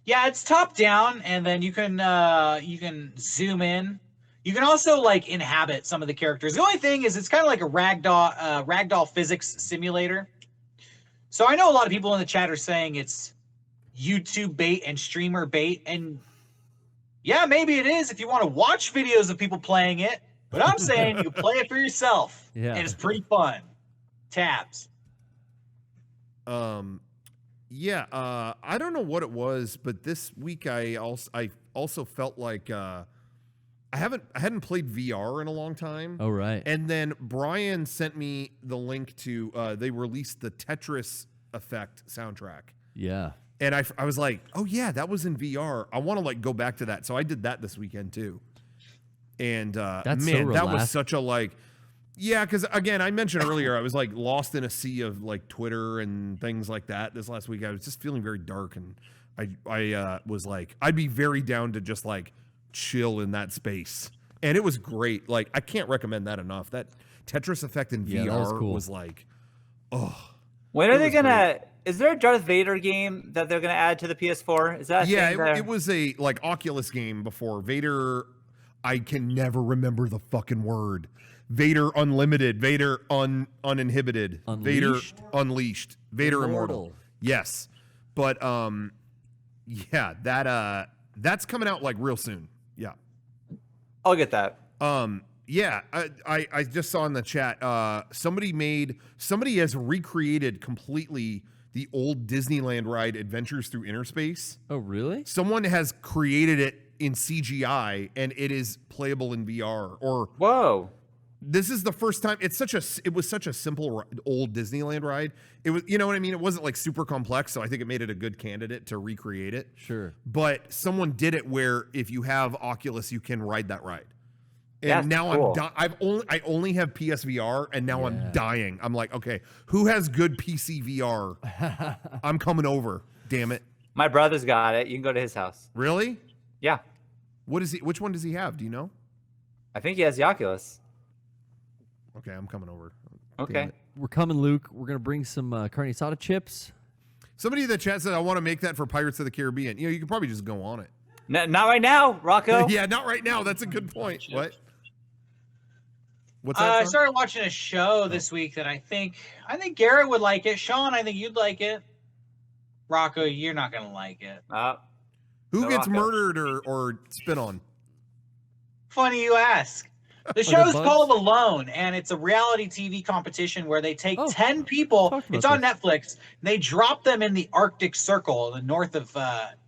Yeah, it's top down, and then you can zoom in. You can also like inhabit some of the characters. The only thing is, it's kind of like a ragdoll physics simulator. So I know a lot of people in the chat are saying it's YouTube bait and streamer bait, and yeah, maybe it is if you want to watch videos of people playing it. But I'm saying you play it for yourself, and it's pretty fun. Tabs. Yeah, I don't know what it was, but this week I also felt like I hadn't played VR in a long time. Oh, right. And then Brian sent me the link to they released the Tetris Effect soundtrack. Yeah. And I was like, oh yeah, that was in VR. I want to like go back to that. So I did that this weekend too. And That's man, so that was such a like. Yeah, because again, I mentioned earlier, I was like lost in a sea of like Twitter and things like that this last week. I was just feeling very dark, and I was like, I'd be very down to just like chill in that space, and it was great. Like I can't recommend that enough. That Tetris Effect in Yeah, VR that was cool. was like, oh. When are It they was gonna? Is there a Darth Vader game that they're gonna add to the PS4? Is that a Yeah, thing there? it was a like Oculus game before. Vader, I can never remember the fucking word. Vader Unlimited, Vader Uninhibited, Vader Unleashed? Unleashed, Vader Immortal. Immortal. Yes. But yeah, that's coming out like real soon. Yeah. I'll get that. Yeah, I just saw in the chat somebody has recreated completely the old Disneyland ride Adventures Through Inner Space. Oh, really? Someone has created it in CGI and it is playable in VR. Or Whoa. this is the first time. It was such a simple old Disneyland ride. It was, you know what I mean? It wasn't like super complex, so I think it made it a good candidate to recreate it. Sure. But someone did it where if you have Oculus, you can ride that ride. And That's now cool. I only have PSVR, and now I'm dying. I'm like, okay, who has good PC VR? I'm coming over. Damn it! My brother's got it. You can go to his house. Really? Yeah. What is he? Which one does he have? Do you know? I think he has the Oculus. Okay, I'm coming over. Okay. Damn it. We're coming, Luke. We're gonna bring some carne asada chips. Somebody in the chat said I want to make that for Pirates of the Caribbean. You know, you could probably just go on it. Not right now, Rocco. Yeah, not right now. That's a good point. What? What's I that? started watching a show this week that I think Garrett would like it. Sean, I think you'd like it. Rocco, you're not gonna like it. Who No, gets Rocco. murdered or spit on? Funny you ask. The show's called Alone, and it's a reality TV competition where they take 10 people. Talked about It's on this. Netflix. They drop them in the Arctic Circle, the north of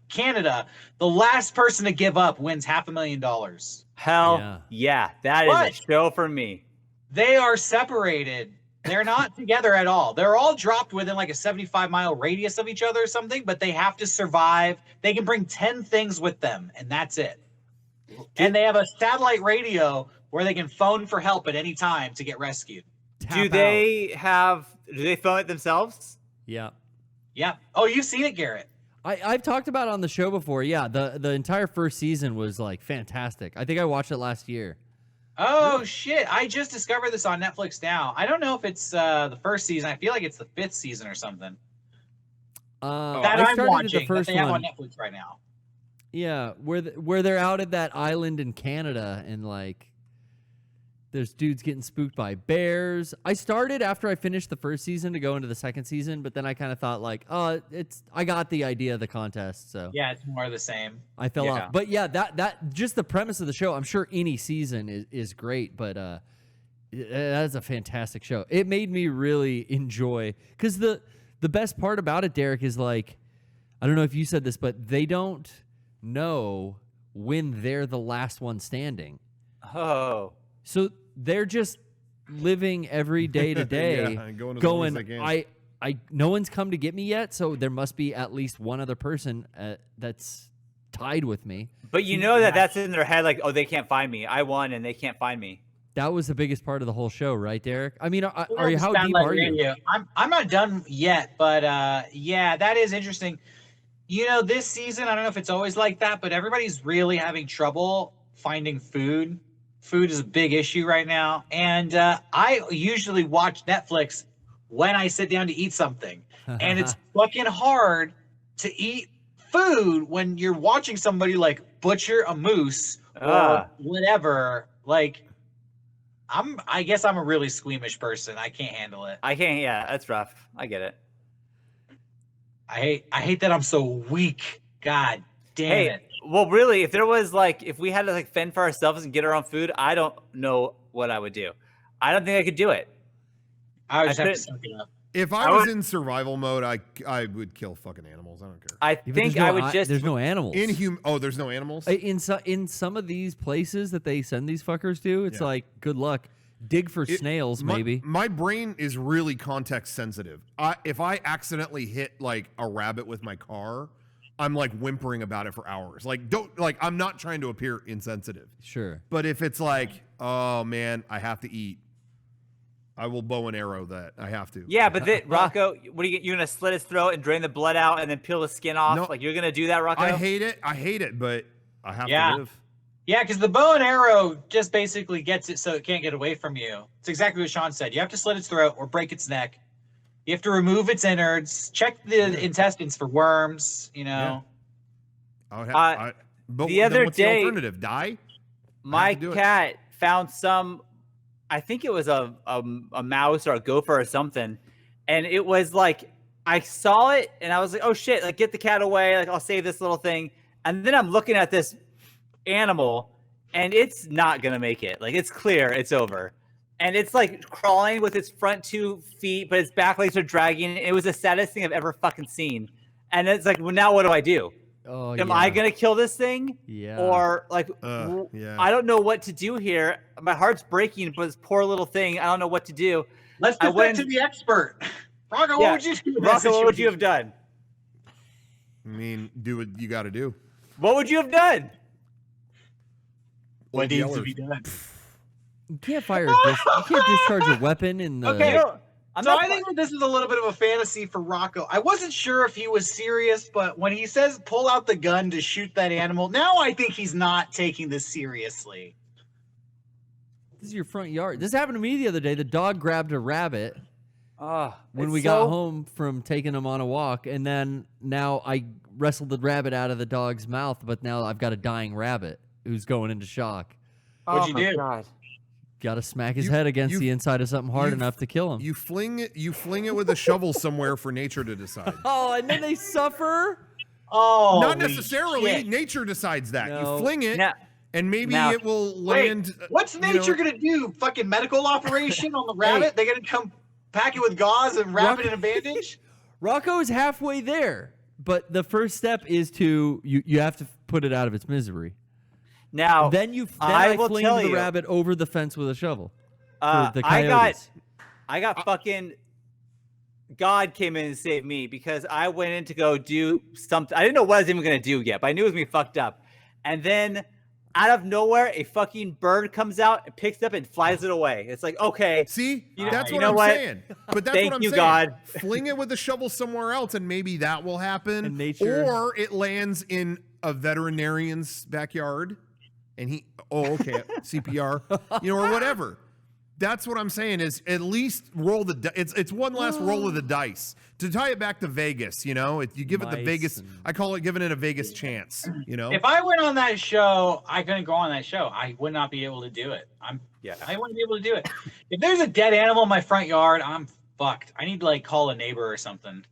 Canada. The last person to give up wins $500,000. Hell yeah. That is But- a show for me. They are separated. They're not together at all. They're all dropped within like a 75-mile radius of each other or something, but they have to survive. They can bring 10 things with them, and that's it. And they have a satellite radio where they can phone for help at any time to get rescued. Do they film it themselves? Yeah. Yeah. Oh, you've seen it, Garrett. I've talked about it on the show before. Yeah, the entire first season was like fantastic. I think I watched it last year. Oh, shit. I just discovered this on Netflix now. I don't know if it's the first season. I feel like it's the 5th season or something. That I I'm started watching. the first that they have one. on Netflix right now. Yeah, where they're out at that island in Canada and like there's dudes getting spooked by bears. I started after I finished the first season to go into the second season, but then I kind of thought like, oh, I got the idea of the contest, so Yeah, it's more of the same. I fell Yeah. off. But yeah, that just the premise of the show. I'm sure any season is great, but that's a fantastic show. It made me really enjoy because the best part about it, Derek, is like I don't know if you said this, but they don't know when they're the last one standing. Oh. So they're just living every day to day, Yeah, going as long as they can. no one's come to get me yet, so there must be at least one other person that's tied with me. But you know that's in their head, like, oh, they can't find me. I won and they can't find me. That was the biggest part of the whole show, right, Derek? I mean, how Well, deep Satellite are you? Radio. I'm not done yet, but yeah, that is interesting. You know, this season, I don't know if it's always like that, but everybody's really having trouble finding food. Food is a big issue right now. And I usually watch Netflix when I sit down to eat something. And it's fucking hard to eat food when you're watching somebody like butcher a moose or whatever. Like, I guess I'm a really squeamish person. I can't handle it. I can't. Yeah, that's rough. I get it. I hate that I'm so weak. God damn it. Well, really, if we had to like fend for ourselves and get our own food, I don't know what I would do. I don't think I could do it. I would just have to couldn't- suck it up. If I was in survival mode, I would kill fucking animals. I don't care. I Yeah, but think there's I no would a- just. there's no animals. There's no animals. In some of these places that they send these fuckers to, it's Yeah. like good luck. Dig for snails, maybe. My brain is really context sensitive. If I accidentally hit like a rabbit with my car, I'm like whimpering about it for hours. Like I'm not trying to appear insensitive. Sure. But if it's like, oh man, I have to eat, I will bow and arrow that. I have to. Yeah, but Rocco, what are you're gonna slit his throat and drain the blood out and then peel the skin off? No. Like you're gonna do that, Rocco? I hate it, but I have to live. Yeah, because the bow and arrow just basically gets it so it can't get away from you. It's exactly what Sean said. You have to slit its throat or break its neck. You have to remove its innards. Check the intestines for worms. You know. Yeah. But the other what's day, the alternative? Die? My cat found some. I think it was a mouse or a gopher or something, and it was like I saw it and I was like, oh shit! Like get the cat away! Like I'll save this little thing. And then I'm looking at this animal, and it's not gonna make it. Like it's clear, it's over. And it's like crawling with its front 2 feet, but its back legs are dragging. It was the saddest thing I've ever fucking seen. And it's like, well, now what do I do? Oh, Am I gonna kill this thing? Yeah. Or like, yeah. I don't know what to do here. My heart's breaking, but this poor little thing, I don't know what to do. Let's defect to the expert. Rocco, what would you do? Rocco, what would you have done? I mean, do what you got to do. What would you have done? What needs to be done? You can't you can't discharge a weapon in the. Okay. I think that this is a little bit of a fantasy for Rocco. I wasn't sure if he was serious, but when he says pull out the gun to shoot that animal, now I think he's not taking this seriously. This is your front yard. This happened to me the other day. The dog grabbed a rabbit when we got home from taking him on a walk, and then now I wrestled the rabbit out of the dog's mouth, but now I've got a dying rabbit who's going into shock. What'd you do? God. Got to smack his head against the inside of something hard enough to kill him. You fling it with a shovel somewhere for nature to decide. Oh, and then they suffer? Oh, not necessarily. Shit. Nature decides that. No. You fling it, and maybe Now- it will land. What's nature gonna do? Fucking medical operation on the rabbit? They're gonna come pack it with gauze and wrap it in a bandage? Rocco is halfway there, but the first step is to you have to put it out of its misery. Now, Then I I will fling tell the you, rabbit over the fence with a shovel. The I coyotes. got fucking. God came in and saved me because I went in to go do something. I didn't know what I was even gonna do yet, but I knew it was gonna be fucked up. And then, out of nowhere, a fucking bird comes out and picks it up and flies it away. It's like, okay, See, You- that's you what know I'm what? saying. But that's Thank what I'm you, saying. God. Fling it with a shovel somewhere else, and maybe that will happen. And nature- Or it lands in a veterinarian's backyard, and okay, CPR, or whatever. That's what I'm saying. Is at least roll the. It's one last roll of the dice to tie it back to Vegas. You give it the Mice Vegas. and- I call it giving it a Vegas chance. If I went on that show, I couldn't go on that show. I would not be able to do it. I wouldn't be able to do it. If there's a dead animal in my front yard, I'm fucked. I need to call a neighbor or something.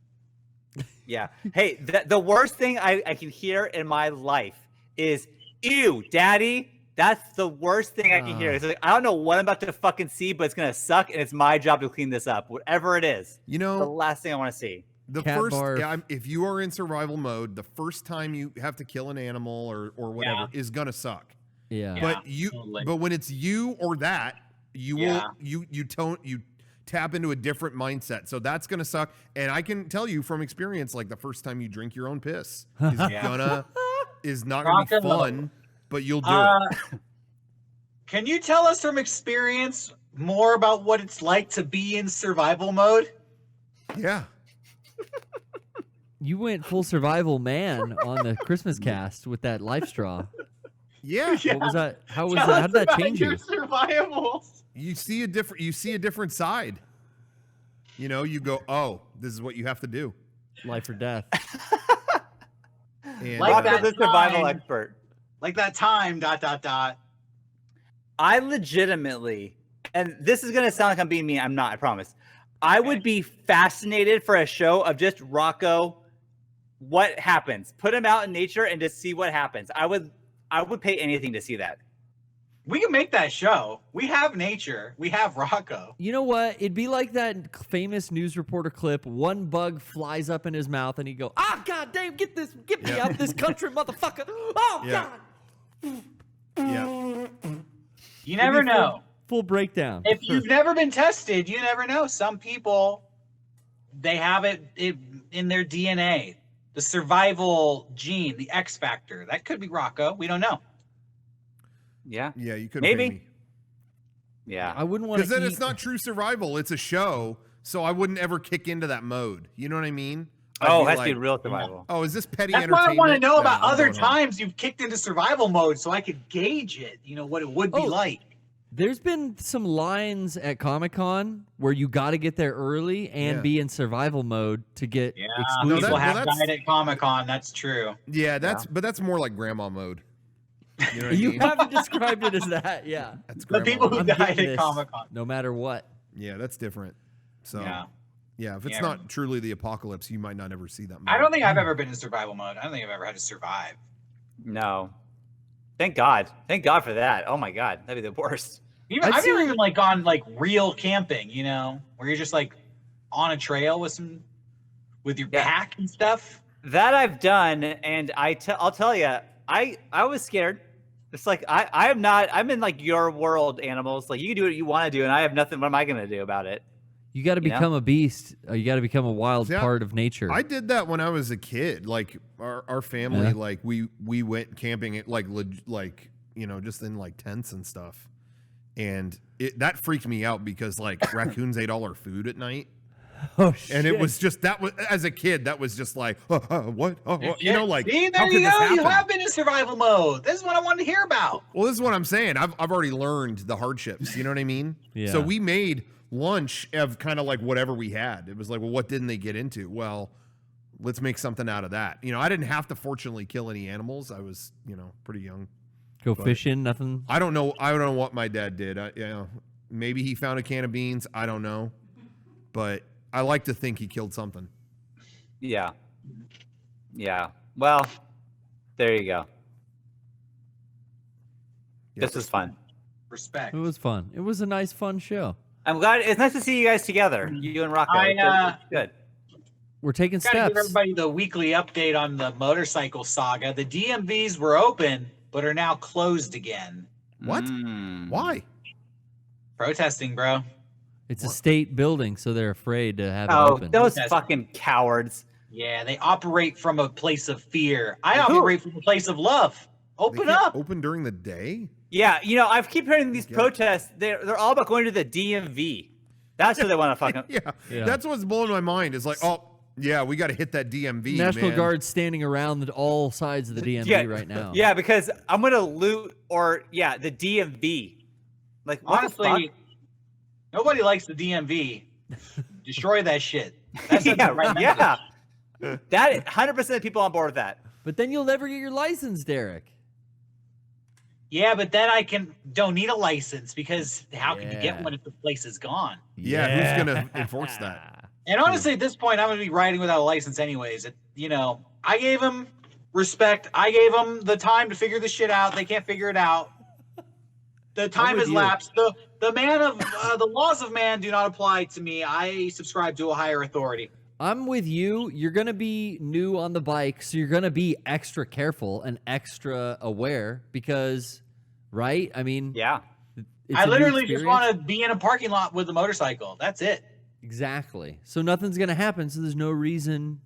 yeah. Hey, the worst thing I can hear in my life is, "Ew, Daddy." That's the worst thing I can hear. It's like, I don't know what I'm about to fucking see, but it's gonna suck, and it's my job to clean this up, whatever it is. The last thing I want to see. The Cat first, barf. if you are in survival mode, the first time you have to kill an animal or whatever is gonna suck. Yeah. But totally. but when it's you or that, you tap into a different mindset. So that's gonna suck. And I can tell you from experience, like the first time you drink your own piss is not gonna be fun, but you'll do it. Can you tell us from experience more about what it's like to be in survival mode? Yeah. You went full survival man on the Christmas cast with that life straw. Yeah. What was that? How was Tell that? How us did that about change your you? survival. You see a different side. You go, oh, this is what you have to do. Life or death. And, Like Rocco's that the survival time. expert. Like that time, ... I legitimately, and this is gonna sound like I'm being mean. I'm not. I promise. I would be fascinated for a show of just Rocco. What happens? Put him out in nature and just see what happens. I would pay anything to see that. We can make that show. We have nature. We have Rocco. You know what? It'd be like that famous news reporter clip. One bug flies up in his mouth, and he'd go, God damn, get me out of this country, motherfucker. Oh, Yeah. God. yeah. You never know. Full breakdown. If you've never been tested, you never know. Some people, they have it in their DNA. The survival gene, the X factor. That could be Rocco. We don't know. Yeah. Yeah, you could Maybe. pay me. Yeah. I wouldn't want to Because then it's not true survival. It's a show, so I wouldn't ever kick into that mode. You know what I mean? Oh, be has to be like, real survival. oh, is this petty That's why I entertainment? want to know Nah, about I'm other going home. times you've kicked into survival mode so I could gauge it, what it would be Oh. like. There's been some lines at Comic-Con where you got to get there early and Yeah. be in survival mode to get Yeah, exclusive. people have that's- died at Comic-Con. That's true. Yeah, but that's more like grandma mode. You know what I You mean? haven't described it as that, yeah. That's The grandma people who mode. I'm died getting at this Comic-Con. no matter what. Yeah, that's different. So Yeah. yeah, if it's Yeah. not truly the apocalypse, you might not ever see that. Mode. I don't think I've ever been in survival mode. I don't think I've ever had to survive. No. Thank God. Thank God for that. Oh my God, that'd be the worst. I've never even gone real camping, where you're just on a trail with your pack and stuff. That I've done, and I'll tell you, I was scared. It's like I'm in your world, animals. Like you can do what you want to do, and I have nothing. What am I gonna do about it? You got to become a beast. You got to become a wild Yeah, part of nature. I did that when I was a kid. Like our family, we went camping at just in tents and stuff, and that freaked me out because raccoons ate all our food at night. Oh shit! And it was just as a kid, that was just what? Oh, what? See, there how you could go. this happen? You have been in survival mode. This is what I wanted to hear about. Well, this is what I'm saying. I've already learned the hardships. You know what I mean? Yeah. So we made lunch of kind of whatever we had. It was well, what didn't they get into? Well, let's make something out of that. I didn't have to fortunately kill any animals. I was, pretty young. Go fishing, nothing. I don't know what my dad did. Maybe he found a can of beans. I don't know, but I like to think he killed something. Yeah. Yeah. Well, there you go. Yep. This was fun. Respect. It was fun. It was a nice, fun show. I'm glad. It's nice to see you guys together. You and Rocco. I, It's good. We're taking Gotta steps. give everybody the weekly update on the motorcycle saga. The DMVs were open, but are now closed again. What? Mm. Why? Protesting, bro. It's a state building, so they're afraid to have it Oh, open. those Yes. fucking cowards. Yeah, they operate from a place of fear. I Who- operate from a place of love. They Open can't up. Open during the day? Yeah, I keep hearing these Yeah. protests. They're all about going to the DMV. That's what they want to fucking. Yeah. That's what's blowing my mind. Is yeah, we got to hit that DMV. National man. Guard standing around all sides of the DMV Yeah, right now. Yeah, because I'm gonna loot the DMV. What the Honestly, fuck? nobody likes the DMV. Destroy that shit. That's the Yeah, right yeah. That 100% of people on board with that. But then you'll never get your license, Derek. Yeah, but then I don't need a license because how can you Yeah. get one if the place is gone? Yeah, who's gonna enforce that? And honestly, at this point, I'm going to be riding without a license anyways. I gave them respect. I gave them the time to figure this shit out. They can't figure it out. The time with has you. lapsed. The laws of man do not apply to me. I subscribe to a higher authority. I'm with you. You're going to be new on the bike, so you're going to be extra careful and extra aware because, right? I mean, Yeah. it's I a new literally just experience. want to be in a parking lot with a motorcycle. That's it. Exactly. So nothing's going to happen, so there's no reason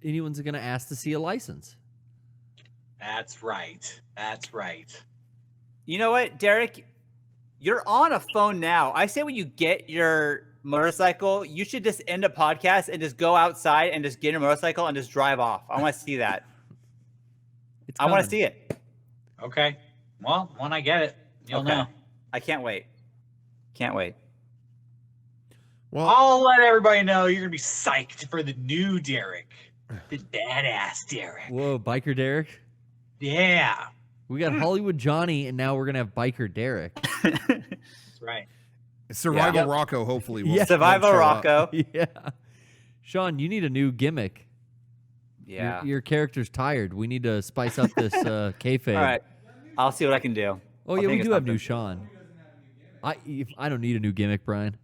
anyone's going to ask to see a license. That's right. That's right. You know what, Derek? You're on a phone now. I say when you get your motorcycle, you should just end a podcast and just go outside and just get your motorcycle and just drive off. I want to see that. It's I want to coming. see it. Okay. Well, when I get it, you'll Okay. know. I can't wait. Can't wait. Well, I'll let everybody know you're going to be psyched for the new Derek. The badass Derek. Whoa, Biker Derek. Yeah. We got Hollywood Johnny, and now we're going to have Biker Derek. That's right. Survival Yep. Rocco hopefully will. Yeah. Survival won't show up. Rocco. Yeah. Sean, you need a new gimmick. Yeah. Your character's tired. We need to spice up this kayfabe. All right. I'll see what I can do. Oh, I'll yeah, we think of do have new something. Sean. I don't need a new gimmick, Brian.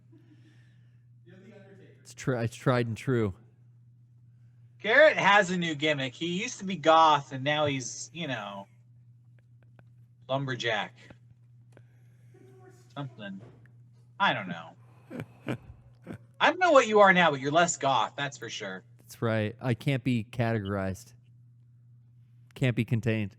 It's tried and true. Garrett has a new gimmick. He used to be goth, and now he's, lumberjack. Something. I don't know. I don't know what you are now, but you're less goth, that's for sure. That's right. I can't be categorized. Can't be contained.